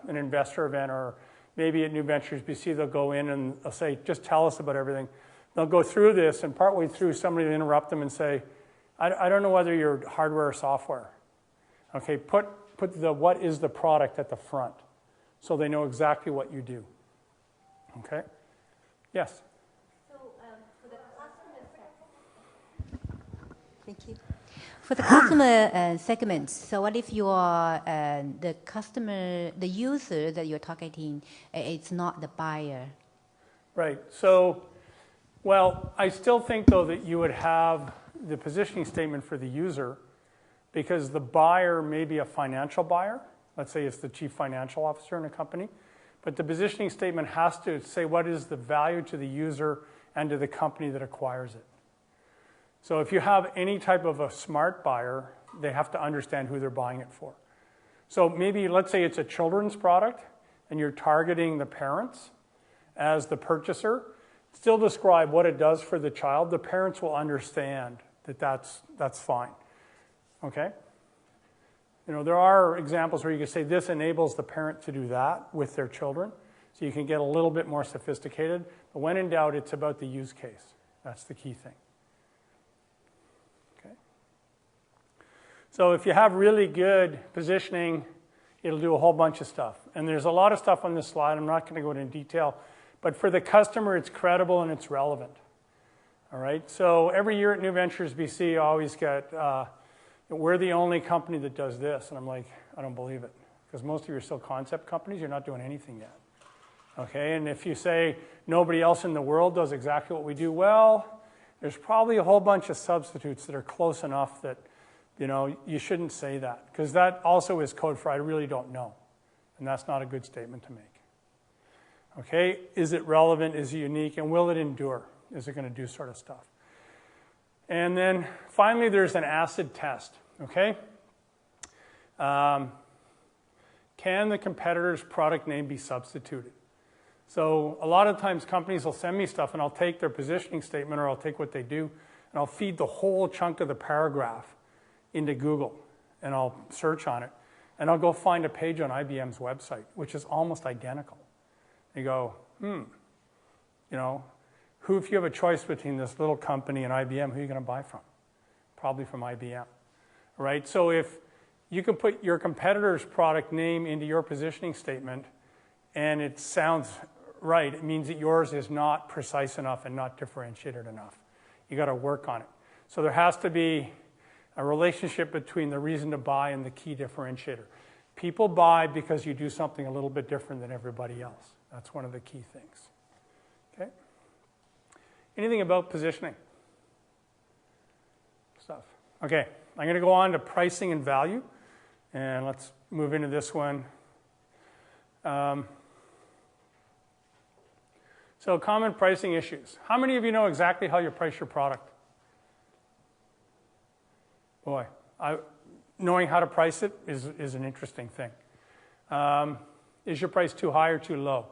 an investor event or maybe at New Ventures BC, they'll go in and they'll say, just tell us about everything. They'll go through this, and partway through, somebody will interrupt them and say, I don't know whether you're hardware or software. Okay, put the what is the product at the front so they know exactly what you do. Okay? Yes. So for the customer thank you. For the customer segments, so what if you are the customer, the user that you're targeting, it's not the buyer? Right. So, well, I still think, though, that you would have the positioning statement for the user because the buyer may be a financial buyer. Let's say it's the chief financial officer in a company. But the positioning statement has to say what is the value to the user and to the company that acquires it. So if you have any type of a smart buyer, they have to understand who they're buying it for. So maybe, let's say it's a children's product, and you're targeting the parents as the purchaser. Still describe what it does for the child. The parents will understand that that's fine. Okay? You know, there are examples where you can say this enables the parent to do that with their children. So you can get a little bit more sophisticated. But when in doubt, it's about the use case. That's the key thing. Okay? So if you have really good positioning, it'll do a whole bunch of stuff. And there's a lot of stuff on this slide. I'm not going to go into detail. But for the customer, it's credible and it's relevant. All right? So every year at New Ventures BC, I always get, we're the only company that does this. And I'm like, I don't believe it. Because most of you are still concept companies. You're not doing anything yet. Okay? And if you say nobody else in the world does exactly what we do, well, there's probably a whole bunch of substitutes that are close enough that, you know, you shouldn't say that. Because that also is code for I really don't know. And that's not a good statement to make. Okay, is it relevant? Is it unique? And will it endure? Is it going to do sort of stuff? And then finally, there's an acid test. Okay, can the competitor's product name be substituted? So a lot of times companies will send me stuff, and I'll take their positioning statement, or I'll take what they do, and I'll feed the whole chunk of the paragraph into Google, and I'll search on it, and I'll go find a page on IBM's website, which is almost identical. You go, you know, if you have a choice between this little company and IBM, who are you going to buy from? Probably from IBM, right? So if you can put your competitor's product name into your positioning statement and it sounds right, it means that yours is not precise enough and not differentiated enough. You got to work on it. So there has to be a relationship between the reason to buy and the key differentiator. People buy because you do something a little bit different than everybody else. That's one of the key things. Okay? Anything about positioning? Stuff. Okay, I'm going to go on to pricing and value. And let's move into this one. So common pricing issues. How many of you know exactly how you price your product? Boy, knowing how to price it is an interesting thing. Is your price too high or too low?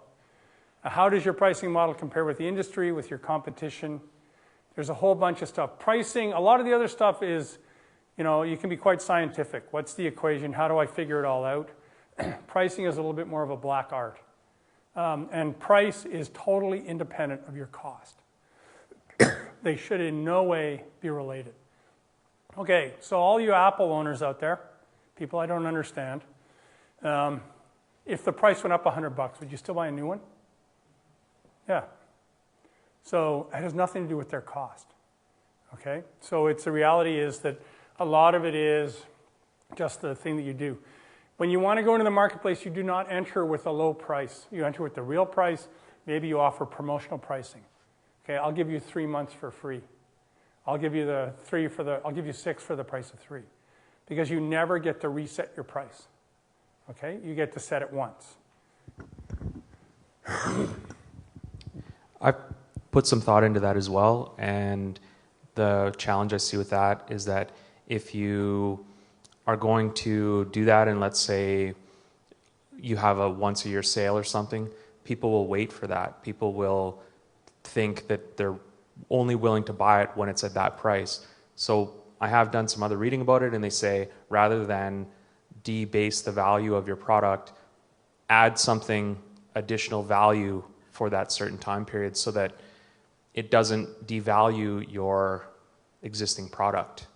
How does your pricing model compare with the industry, with your competition? There's a whole bunch of stuff. Pricing, a lot of the other stuff is, you know, you can be quite scientific. What's the equation? How do I figure it all out? Pricing is a little bit more of a black art. And price is totally independent of your cost. They should in no way be related. Okay, so all you Apple owners out there, people I don't understand, if the price went up $100, would you still buy a new one? Yeah. So it has nothing to do with their cost. Okay? So the reality is that a lot of it is just the thing that you do. When you want to go into the marketplace, you do not enter with a low price. You enter with the real price. Maybe you offer promotional pricing. Okay, I'll give you 3 months for free. I'll give you I'll give you 6 for the price of 3. Because you never get to reset your price. Okay? You get to set it once. I've put some thought into that as well, and the challenge I see with that is that if you are going to do that, and let's say you have a once-a-year sale or something, people will wait for that. People will think that they're only willing to buy it when it's at that price. So I have done some other reading about it, and they say rather than debase the value of your product, add something additional value for that certain time period so that it doesn't devalue your existing product.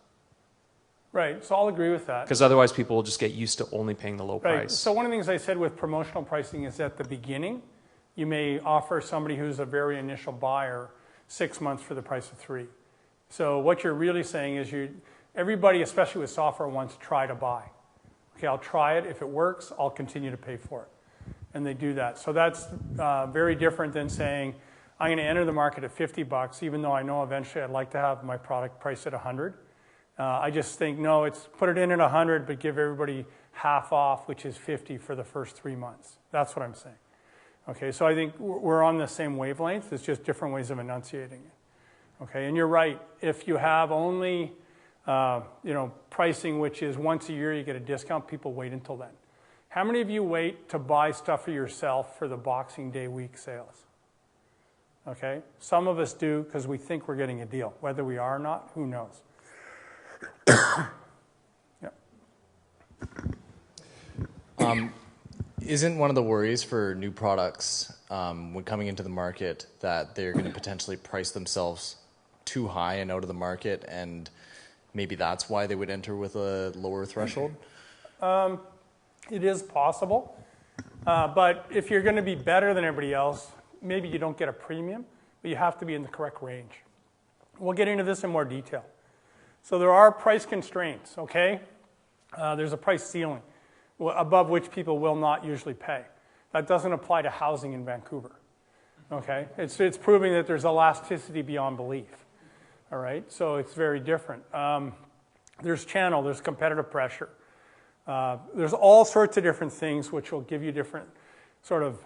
Right, so I'll agree with that. Because otherwise people will just get used to only paying the low price. So one of the things I said with promotional pricing is at the beginning, you may offer somebody who's a very initial buyer 6 months for the price of 3. So what you're really saying is everybody, especially with software, wants to try to buy. Okay, I'll try it. If it works, I'll continue to pay for it. And they do that. So that's very different than saying, I'm going to enter the market at $50, even though I know eventually I'd like to have my product priced at 100. I just think, no, it's put it in at 100, but give everybody half off, which is 50 for the first 3 months. That's what I'm saying. Okay, so I think we're on the same wavelength. It's just different ways of enunciating it. Okay, and you're right. If you have only pricing, which is once a year you get a discount, people wait until then. How many of you wait to buy stuff for yourself for the Boxing Day week sales? Okay, some of us do because we think we're getting a deal. Whether we are or not, who knows? Isn't one of the worries for new products when coming into the market that they're going to potentially price themselves too high and out of the market, and maybe that's why they would enter with a lower threshold? It is possible. But if you're going to be better than everybody else, maybe you don't get a premium, but you have to be in the correct range. We'll get into this in more detail. So there are price constraints, okay? There's a price ceiling above which people will not usually pay. That doesn't apply to housing in Vancouver, okay? It's proving that there's elasticity beyond belief, all right? So it's very different. There's channel, there's competitive pressure. There's all sorts of different things which will give you different sort of,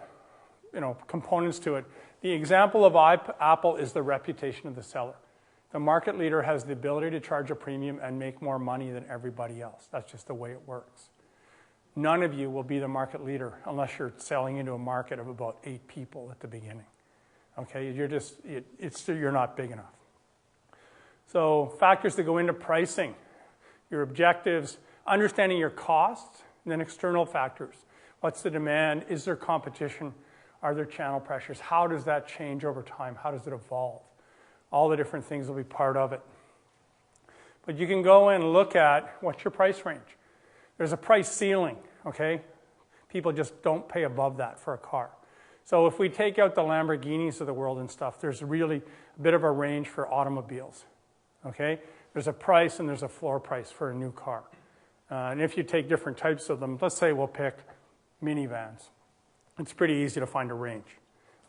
components to it. The example of Apple is the reputation of the seller. The market leader has the ability to charge a premium and make more money than everybody else. That's just the way it works. None of you will be the market leader unless you're selling into a market of about 8 people at the beginning. Okay, you're not big enough. So factors that go into pricing, your objectives, understanding your costs, and then external factors. What's the demand? Is there competition? Are there channel pressures? How does that change over time? How does it evolve? All the different things will be part of it. But you can go in and look at what's your price range. There's a price ceiling, okay? People just don't pay above that for a car. So if we take out the Lamborghinis of the world and stuff, there's really a bit of a range for automobiles, okay? There's a price and there's a floor price for a new car. And if you take different types of them, let's say we'll pick minivans. It's pretty easy to find a range.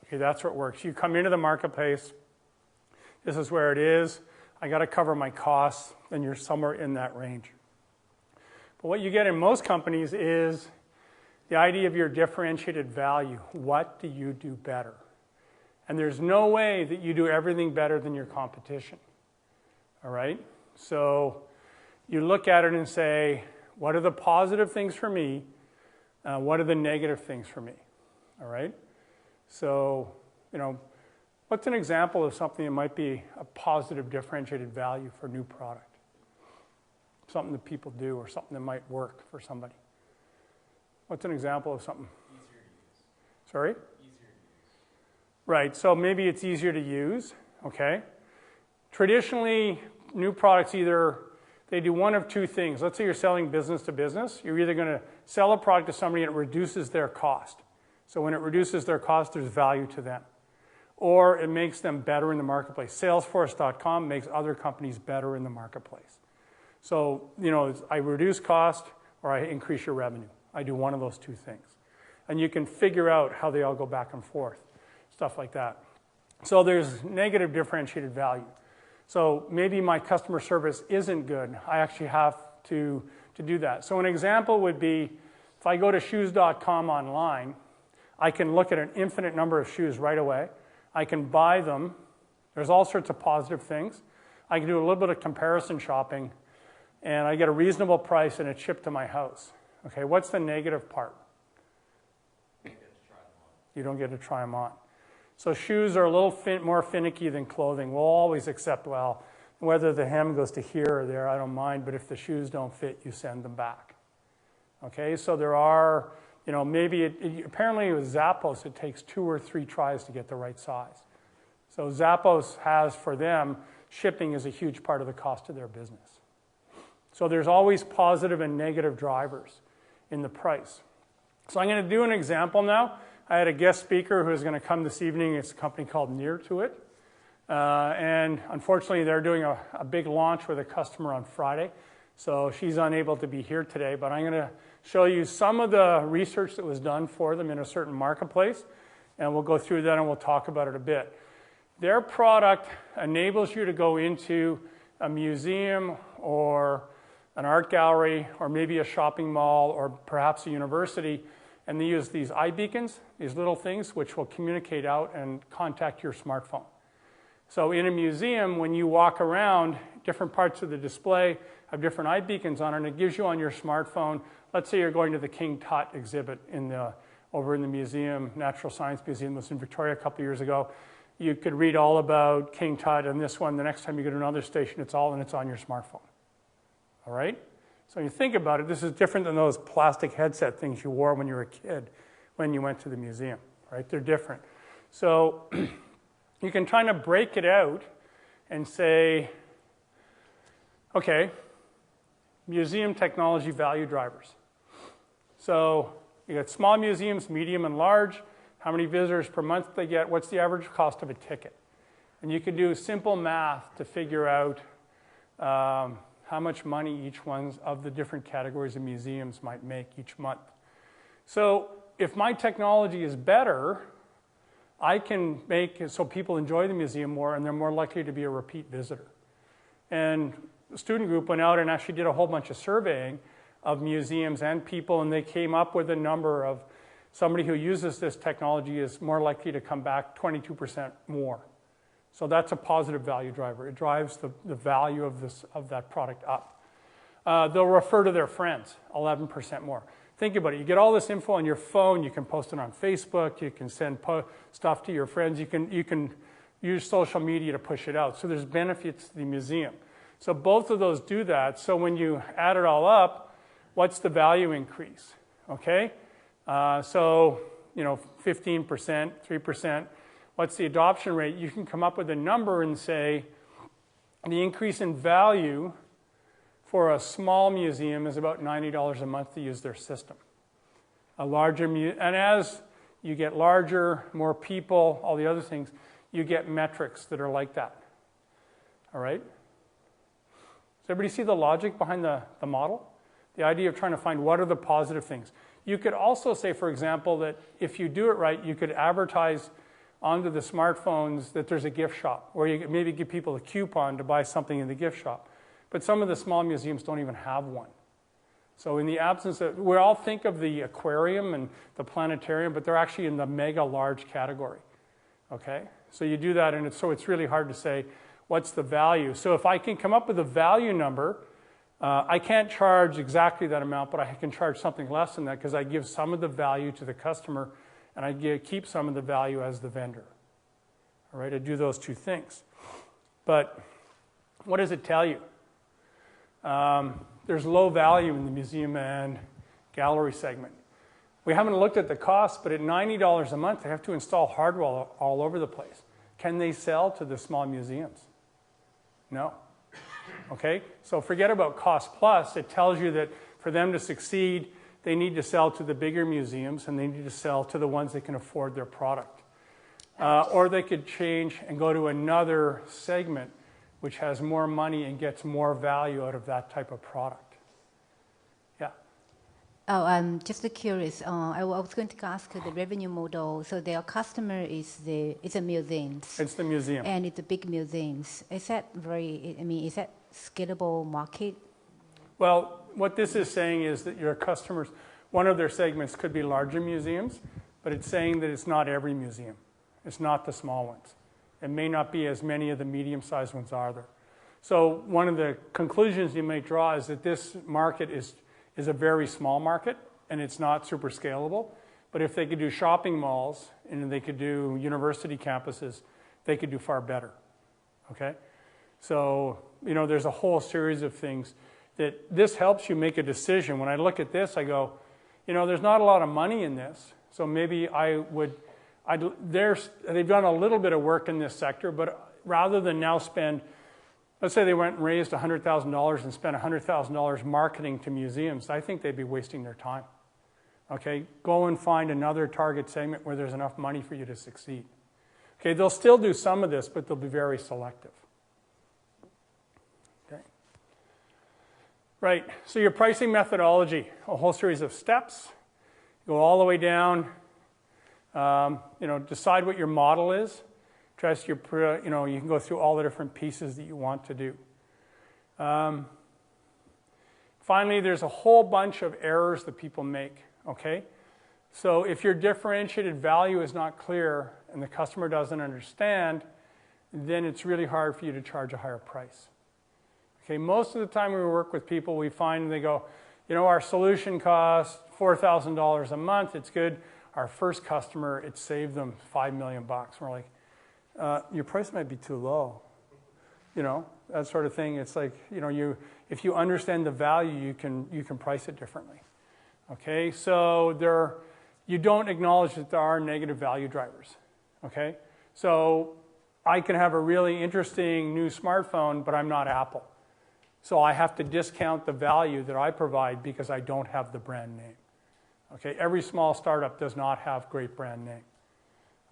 Okay, that's what works. You come into the marketplace, this is where it is. I got to cover my costs, and you're somewhere in that range. But what you get in most companies is the idea of your differentiated value. What do you do better? And there's no way that you do everything better than your competition. All right? So you look at it and say, what are the positive things for me? What are the negative things for me? All right? So, what's an example of something that might be a positive differentiated value for a new product? Something that people do or something that might work for somebody. What's an example of something? Easier to use. Sorry? Easier to use. Right, so maybe it's easier to use, okay? Traditionally, new products they do one of two things. Let's say you're selling business to business. You're either going to sell a product to somebody and it reduces their cost. So when it reduces their cost, there's value to them. Or it makes them better in the marketplace. Salesforce.com makes other companies better in the marketplace. So, I reduce cost or I increase your revenue. I do one of those two things. And you can figure out how they all go back and forth, stuff like that. So there's negative differentiated value. So maybe my customer service isn't good. I actually have to do that. So an example would be if I go to shoes.com online, I can look at an infinite number of shoes right away. I can buy them. There's all sorts of positive things. I can do a little bit of comparison shopping, and I get a reasonable price and it's shipped to my house. Okay, what's the negative part? You don't get to try them on. So shoes are a little more finicky than clothing. We'll always accept, whether the hem goes to here or there, I don't mind, but if the shoes don't fit, you send them back. Okay, so there are, apparently with Zappos, it takes 2 or 3 tries to get the right size. So Zappos has, for them, shipping is a huge part of the cost of their business. So there's always positive and negative drivers in the price. So I'm going to do an example now I had a guest speaker who is going to come this evening. It's a company called Near to It. And unfortunately, they're doing a big launch with a customer on Friday. So she's unable to be here today. But I'm going to show you some of the research that was done for them in a certain marketplace. And we'll go through that and we'll talk about it a bit. Their product enables you to go into a museum or an art gallery or maybe a shopping mall or perhaps a university, and they use these iBeacons, these little things, which will communicate out and contact your smartphone. So in a museum, when you walk around, different parts of the display have different iBeacons on it, and it gives you on your smartphone. Let's say you're going to the King Tut exhibit over in the museum, Natural Science Museum, was in Victoria a couple of years ago. You could read all about King Tut and this one. The next time you go to another station, it's on your smartphone. All right? So when you think about it, this is different than those plastic headset things you wore when you were a kid when you went to the museum, right? They're different. So you can try to break it out and say, okay, museum technology value drivers. So you got small museums, medium and large, how many visitors per month they get, what's the average cost of a ticket. And you can do simple math to figure out how much money each one of the different categories of museums might make each month. So if my technology is better, I can make it so people enjoy the museum more and they're more likely to be a repeat visitor. And the student group went out and actually did a whole bunch of surveying of museums and people, and they came up with a number of somebody who uses this technology is more likely to come back 22% more. So that's a positive value driver. It drives the value of that product up. They'll refer to their friends, 11% more. Think about it. You get all this info on your phone. You can post it on Facebook. You can send stuff to your friends. You can use social media to push it out. So there's benefits to the museum. So both of those do that. So when you add it all up, what's the value increase? Okay? So, 15%, 3%. What's the adoption rate? You can come up with a number and say the increase in value for a small museum is about $90 a month to use their system. And as you get larger, more people, all the other things, you get metrics that are like that. All right? Does everybody see the logic behind the model? The idea of trying to find what are the positive things. You could also say, for example, that if you do it right, you could advertise onto the smartphones that there's a gift shop, where you could maybe give people a coupon to buy something in the gift shop. But some of the small museums don't even have one. So in the absence of, we all think of the aquarium and the planetarium, but they're actually in the mega large category. Okay? So you do that, and it's really hard to say what's the value. So if I can come up with a value number, I can't charge exactly that amount, but I can charge something less than that because I give some of the value to the customer and I keep some of the value as the vendor. All right, I do those two things. But what does it tell you? There's low value in the museum and gallery segment. We haven't looked at the cost, but at $90 a month, they have to install hardware all over the place. Can they sell to the small museums? No. Okay, so forget about cost plus. It tells you that for them to succeed, they need to sell to the bigger museums and they need to sell to the ones that can afford their product. Or they could change and go to another segment which has more money and gets more value out of that type of product. Yeah? Oh, I'm just curious. I was going to ask the revenue model. So their customer is the museums. It's the museum. And it's the big museums. Is that is that scalable market? Well, what this is saying is that your customers, one of their segments could be larger museums, but it's saying that it's not every museum. It's not the small ones. It may not be as many of the medium-sized ones are there. So one of the conclusions you may draw is that this market is a very small market, and it's not super scalable. But if they could do shopping malls and they could do university campuses, they could do far better. Okay? So, there's a whole series of things that this helps you make a decision. When I look at this, I go, there's not a lot of money in this, so maybe they've done a little bit of work in this sector, but rather than now spend, let's say they went and raised $100,000 and spent $100,000 marketing to museums, I think they'd be wasting their time. Okay, go and find another target segment where there's enough money for you to succeed. Okay, they'll still do some of this, but they'll be very selective. Okay. Right, so your pricing methodology, a whole series of steps. Go all the way down, decide what your model is. Trust your, you can go through all the different pieces that you want to do. Finally, there's a whole bunch of errors that people make, okay? So if your differentiated value is not clear and the customer doesn't understand, then it's really hard for you to charge a higher price. Okay, most of the time we work with people, we find they go, our solution costs $4,000 a month, it's good. Our first customer, it saved them $5 million. We're like, your price might be too low. That sort of thing. It's like, if you understand the value, you can price it differently. Okay, so you don't acknowledge that there are negative value drivers. Okay, so I can have a really interesting new smartphone, but I'm not Apple. So I have to discount the value that I provide because I don't have the brand name. Okay, every small startup does not have great brand name.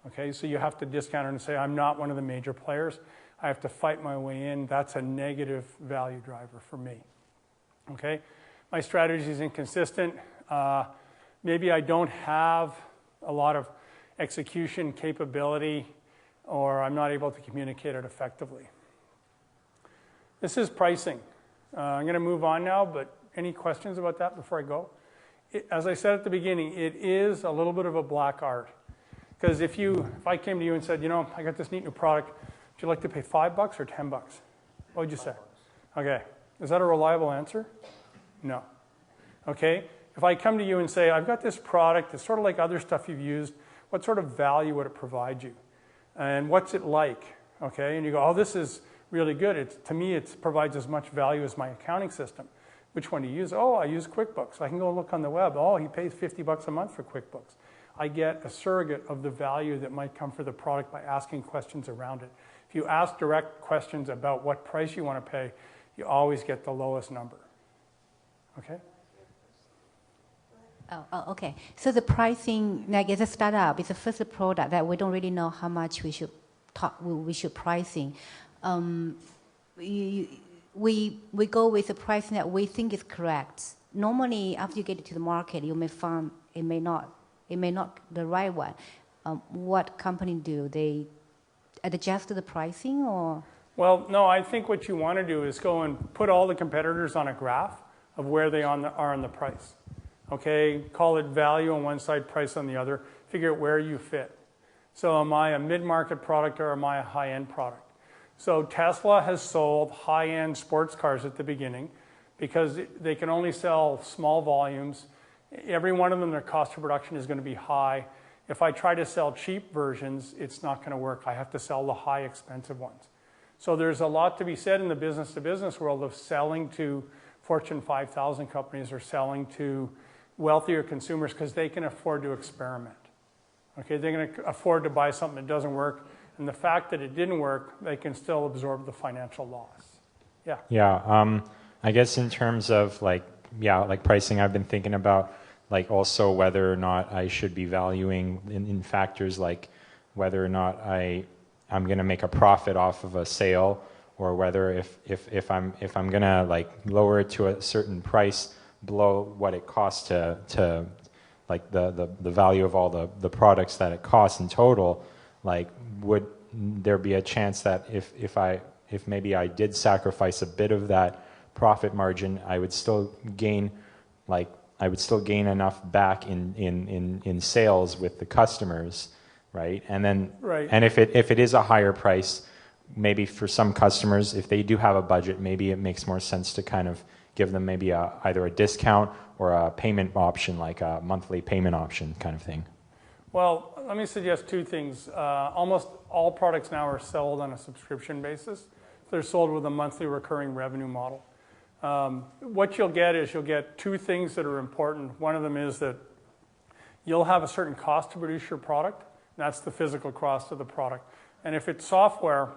Okay, so you have to discount it and say, I'm not one of the major players. I have to fight my way in. That's a negative value driver for me. Okay, my strategy is inconsistent. Maybe I don't have a lot of execution capability, or I'm not able to communicate it effectively. This is pricing. I'm going to move on now, but any questions about that before I go? As I said at the beginning, it is a little bit of a black art. Because if I came to you and said, I got this neat new product, would you like to pay $5 or $10? What would you say? Okay. Is that a reliable answer? No. Okay. If I come to you and say, I've got this product, it's sort of like other stuff you've used, what sort of value would it provide you? And what's it like? Okay. And you go, this is really good. To me, it provides as much value as my accounting system. Which one do you use? I use QuickBooks. I can go look on the web. He pays $50 a month for QuickBooks. I get a surrogate of the value that might come for the product by asking questions around it. If you ask direct questions about what price you want to pay, you always get the lowest number. Okay? Okay. So the pricing, like as a startup, is the first product that we don't really know how much we should pricing. We go with the pricing that we think is correct. Normally, after you get it to the market, you may find it may not the right one. What company do? They adjust the pricing or? Well, no, I think what you want to do is go and put all the competitors on a graph of where they are on the price. Okay, call it value on one side, price on the other. Figure out where you fit. So am I a mid-market product or am I a high-end product? So Tesla has sold high-end sports cars at the beginning because they can only sell small volumes. Every one of them, their cost of production is going to be high. If I try to sell cheap versions, it's not going to work. I have to sell the high, expensive ones. So there's a lot to be said in the business-to-business world of selling to Fortune 5,000 companies or selling to wealthier consumers because they can afford to experiment. Okay, they're going to afford to buy something that doesn't work. And the fact that it didn't work, they can still absorb the financial loss. Yeah. Yeah. I guess in terms of like pricing, I've been thinking about also whether or not I should be valuing in factors like whether or not I'm going to make a profit off of a sale, or whether if I'm going to lower it to a certain price below what it costs to the value of all the products that it costs in total, would there be a chance that if maybe I did sacrifice a bit of that profit margin, I would still gain enough back in sales with the customers, right? And then and if it is a higher price, maybe for some customers, if they do have a budget, maybe it makes more sense to kind of give them maybe either a discount or a payment option, like a monthly payment option kind of thing. Well, let me suggest two things. Almost all products now are sold on a subscription basis. They're sold with a monthly recurring revenue model. What you'll get two things that are important. One of them is that you'll have a certain cost to produce your product. That's the physical cost of the product. And if it's software,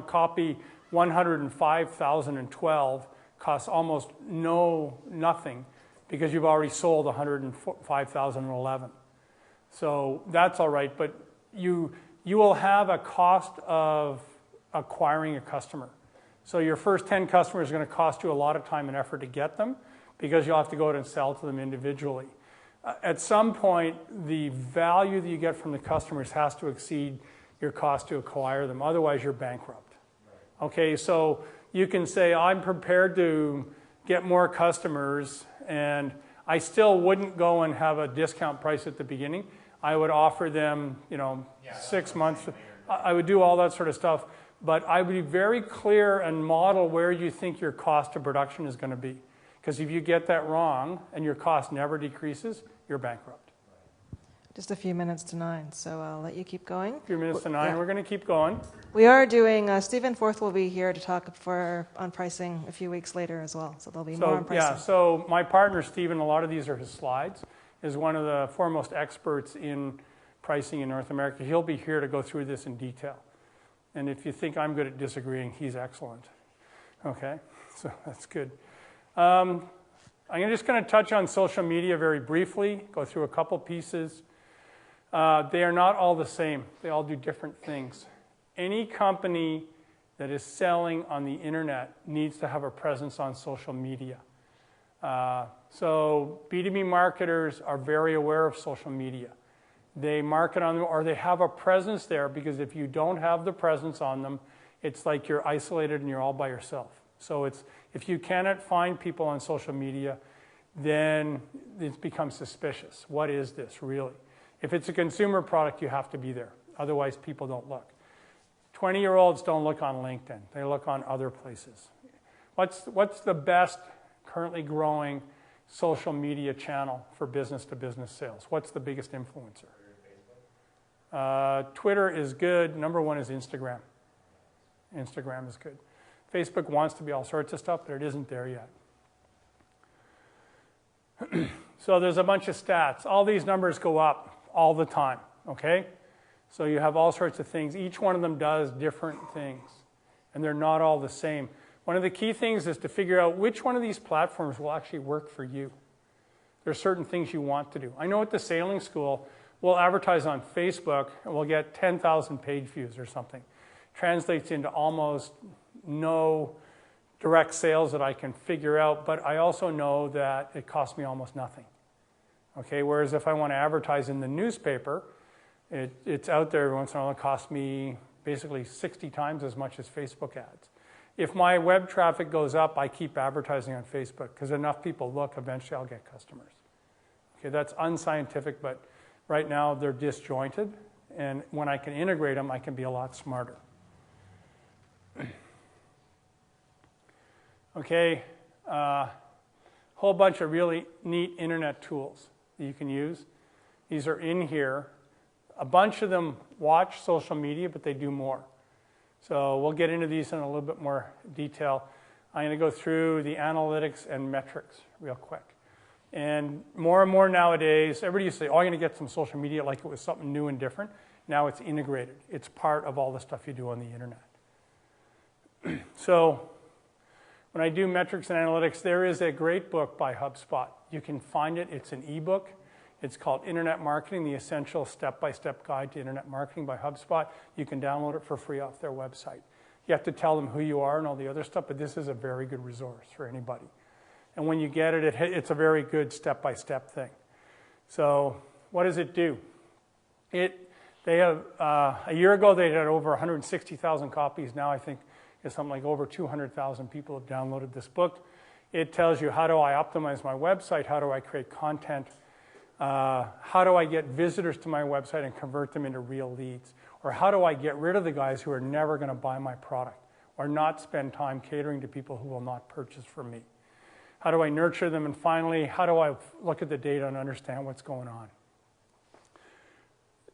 copy 105,012 costs almost nothing because you've already sold 105,011. So that's all right, but you will have a cost of acquiring a customer. So your first 10 customers are going to cost you a lot of time and effort to get them because you'll have to go out and sell to them individually. At some point, the value that you get from the customers has to exceed your cost to acquire them. Otherwise, you're bankrupt. Okay, so you can say, I'm prepared to get more customers, and I still wouldn't go and have a discount price at the beginning. I would offer them, 6 months. I would do all that sort of stuff, but I would be very clear and model where you think your cost of production is going to be. Because if you get that wrong and your cost never decreases, you're bankrupt. Just a few minutes to 9, so I'll let you keep going. A few minutes to 9, we're going to keep going. We are doing, Stephen Forth will be here to talk on pricing a few weeks later as well, so there'll be more on pricing. Yeah, so my partner, Stephen, a lot of these are his slides, is one of the foremost experts in pricing in North America. He'll be here to go through this in detail. And if you think I'm good at disagreeing, he's excellent. Okay, so that's good. I'm just going to touch on social media very briefly, go through a couple pieces. They are not all the same. They all do different things. Any company that is selling on the internet needs to have a presence on social media. So B2B marketers are very aware of social media. They market on them, or they have a presence there, because if you don't have the presence on them, it's like you're isolated and you're all by yourself. So if you cannot find people on social media, then it becomes suspicious. What is this really? If it's a consumer product, you have to be there. Otherwise, people don't look. 20-year-olds don't look on LinkedIn. They look on other places. What's the best currently growing social media channel for business-to-business sales? What's the biggest influencer? Twitter is good. Number one is Instagram. Instagram is good. Facebook wants to be all sorts of stuff, but it isn't there yet. So there's a bunch of stats. All these numbers go up all the time, okay? So you have all sorts of things. Each one of them does different things, and they're not all the same. One of the key things is to figure out which one of these platforms will actually work for you. There are certain things you want to do. I know at the sailing school, we'll advertise on Facebook, and we'll get 10,000 page views or something. Translates into almost no direct sales that I can figure out, but I also know that it costs me almost nothing. Okay, whereas if I want to advertise in the newspaper, it's out there every once in a while. It costs me basically 60 times as much as Facebook ads. If my web traffic goes up, I keep advertising on Facebook, because enough people look, eventually I'll get customers. Okay, that's unscientific, but right now they're disjointed, and when I can integrate them, I can be a lot smarter. Okay, whole bunch of really neat internet tools that you can use. These are in here. A bunch of them watch social media, but they do more. So we'll get into these in a little bit more detail. I'm going to go through the analytics and metrics real quick. And more nowadays, everybody used to say, oh, I'm going to get some social media like it was something new and different. Now it's integrated. It's part of all the stuff you do on the internet. So when I do metrics and analytics, there is a great book by HubSpot. You can find it. It's an ebook. It's called Internet Marketing, the Essential Step-by-Step Guide to Internet Marketing by HubSpot. You can download it for free off their website. You have to tell them who you are and all the other stuff, but this is a very good resource for anybody. And when you get it, it's a very good step-by-step thing. So what does it do? They have, a year ago, they had over 160,000 copies. Now I think it's something like over 200,000 people have downloaded this book. It tells you, how do I optimize my website? How do I create content? How do I get visitors to my website and convert them into real leads? Or how do I get rid of the guys who are never going to buy my product or not spend time catering to people who will not purchase from me? How do I nurture them? And finally, how do I look at the data and understand what's going on?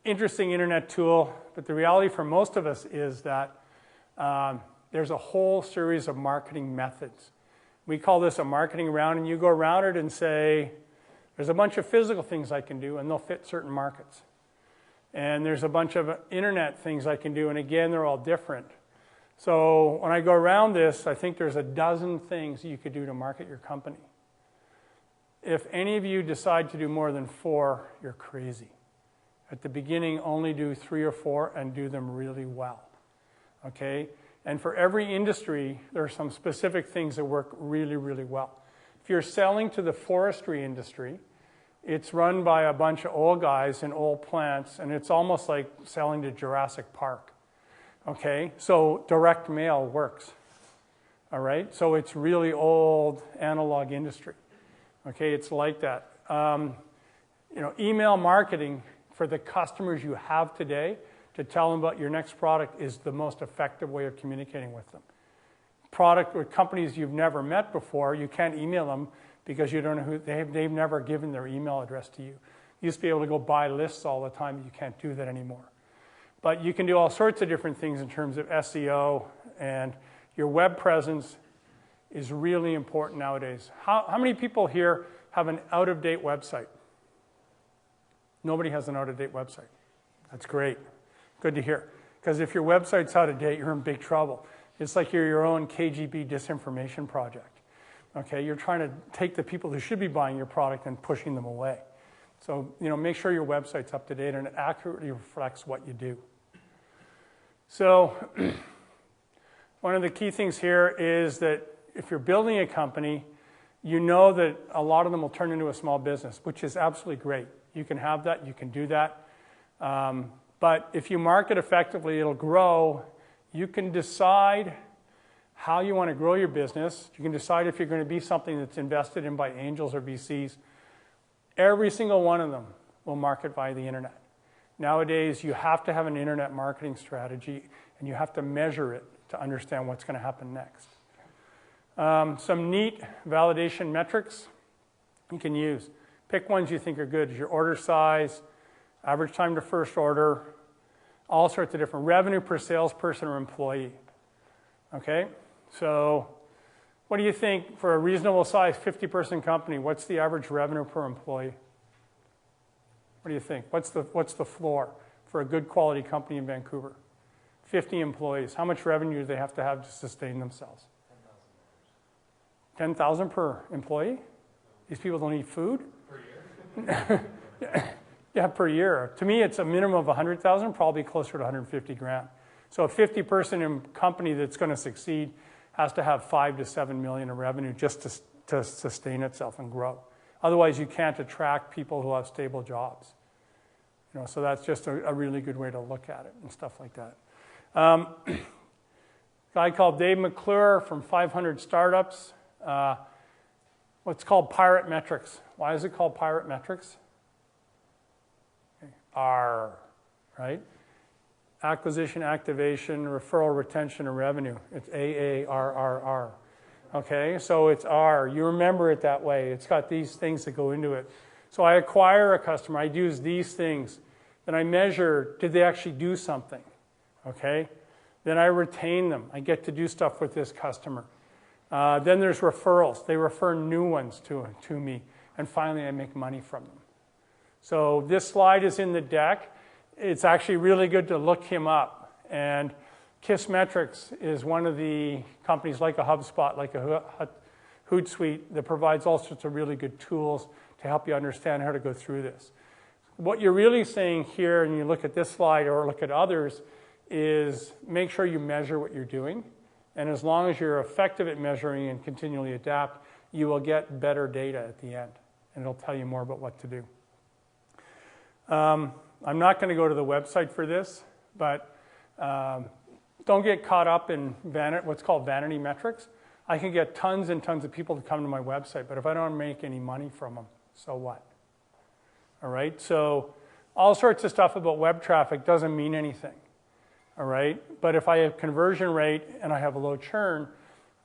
Interesting internet tool, but the reality for most of us is that there's a whole series of marketing methods. We call this a marketing round, and you go around it and say, there's a bunch of physical things I can do, and they'll fit certain markets. And there's a bunch of internet things I can do, and again, they're all different. So when I go around this, I think there's a dozen things you could do to market your company. If any of you decide to do more than 4, you're crazy. At the beginning, only do 3 or 4 and do them really well. Okay? And for every industry, there are some specific things that work really, really well. If you're selling to the forestry industry, it's run by a bunch of old guys and old plants, and it's almost like selling to Jurassic Park. Okay? So direct mail works. All right? So it's really old analog industry. Okay? It's like that. Email marketing for the customers you have today to tell them about your next product is the most effective way of communicating with them. Product with companies you've never met before, you can't email them because you don't know who they've never given their email address to you. You used to be able to go buy lists all the time, but you can't do that anymore. But you can do all sorts of different things in terms of SEO, and your web presence is really important nowadays. How many people here have an out-of-date website? Nobody has an out-of-date website. That's great. Good to hear. Because if your website's out of date, you're in big trouble. It's like you're your own KGB disinformation project. Okay, you're trying to take the people who should be buying your product and pushing them away. So, make sure your website's up to date and it accurately reflects what you do. So, one of the key things here is that if you're building a company, you know that a lot of them will turn into a small business, which is absolutely great. You can have that, you can do that. But if you market effectively, it'll grow. You can decide how you want to grow your business. You can decide if you're going to be something that's invested in by angels or VCs. Every single one of them will market via the internet. Nowadays, you have to have an internet marketing strategy, and you have to measure it to understand what's going to happen next. Some neat validation metrics you can use. Pick ones you think are good. Your order size, average time to first order, all sorts of different revenue per salesperson or employee. Okay? So what do you think for a reasonable size 50-person company, what's the average revenue per employee? What do you think? What's the floor for a good quality company in Vancouver? 50 employees. How much revenue do they have to sustain themselves? $10,000 per employee? These people don't eat food? Per year? Yeah, per year. To me, it's a minimum of 100,000, probably closer to 150 grand. So a 50-person company that's going to succeed has to have 5 to 7 million in revenue just to sustain itself and grow. Otherwise, you can't attract people who have stable jobs. So that's just a really good way to look at it and stuff like that. A guy called Dave McClure from 500 Startups. What's called pirate metrics. Why is it called pirate metrics? R, right? Acquisition, activation, referral, retention, and revenue. It's AARRR. Okay, so it's R. You remember it that way. It's got these things that go into it. So I acquire a customer. I use these things. Then I measure, did they actually do something? Okay? Then I retain them. I get to do stuff with this customer. Then there's referrals. They refer new ones to me. And finally, I make money from them. So this slide is in the deck. It's actually really good to look him up. And Kissmetrics is one of the companies like a HubSpot, like a Hootsuite, that provides all sorts of really good tools to help you understand how to go through this. What you're really saying here, and you look at this slide or look at others, is make sure you measure what you're doing. And as long as you're effective at measuring and continually adapt, you will get better data at the end. And it'll tell you more about what to do. I'm not going to go to the website for this, but don't get caught up in what's called vanity metrics. I can get tons and tons of people to come to my website, but if I don't make any money from them, so what? All right? So all sorts of stuff about web traffic doesn't mean anything. All right? But if I have conversion rate and I have a low churn,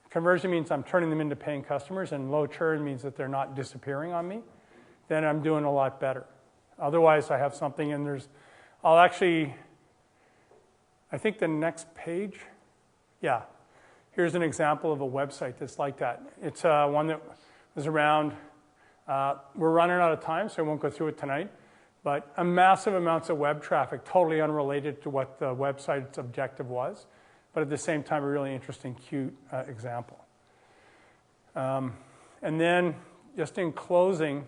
conversion means I'm turning them into paying customers, and low churn means that they're not disappearing on me, then I'm doing a lot better. Otherwise, I have something, and I think the next page, yeah. Here's an example of a website that's like that. It's one that was around, we're running out of time, so I won't go through it tonight, but a massive amounts of web traffic, totally unrelated to what the website's objective was, but at the same time, a really interesting, cute example. And then just in closing,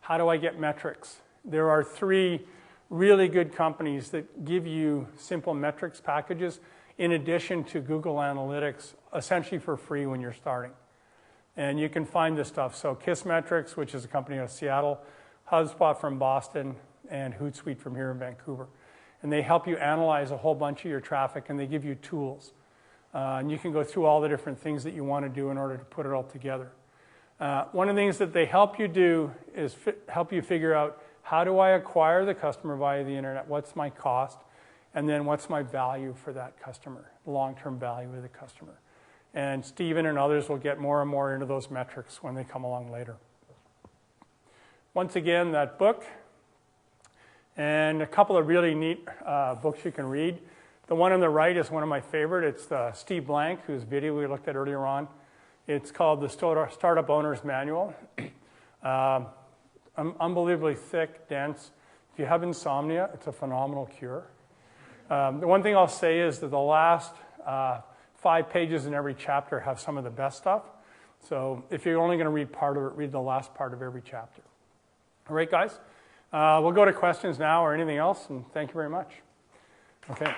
how do I get metrics? There are 3 really good companies that give you simple metrics packages in addition to Google Analytics, essentially for free when you're starting. And you can find this stuff. So Kissmetrics, which is a company out of Seattle, HubSpot from Boston, and Hootsuite from here in Vancouver. And they help you analyze a whole bunch of your traffic, and they give you tools. And you can go through all the different things that you want to do in order to put it all together. One of the things that they help you do is help you figure out, how do I acquire the customer via the internet? What's my cost? And then what's my value for that customer, the long-term value of the customer? And Stephen and others will get more and more into those metrics when they come along later. Once again, that book, and a couple of really neat books you can read. The one on the right is one of my favorite. It's the Steve Blank, whose video we looked at earlier on. It's called the Startup Owner's Manual. Unbelievably thick, dense. If you have insomnia, it's a phenomenal cure. The one thing I'll say is that the last 5 pages in every chapter have some of the best stuff. So if you're only going to read part of it, read the last part of every chapter. All right, guys? We'll go to questions now or anything else, and thank you very much. Okay.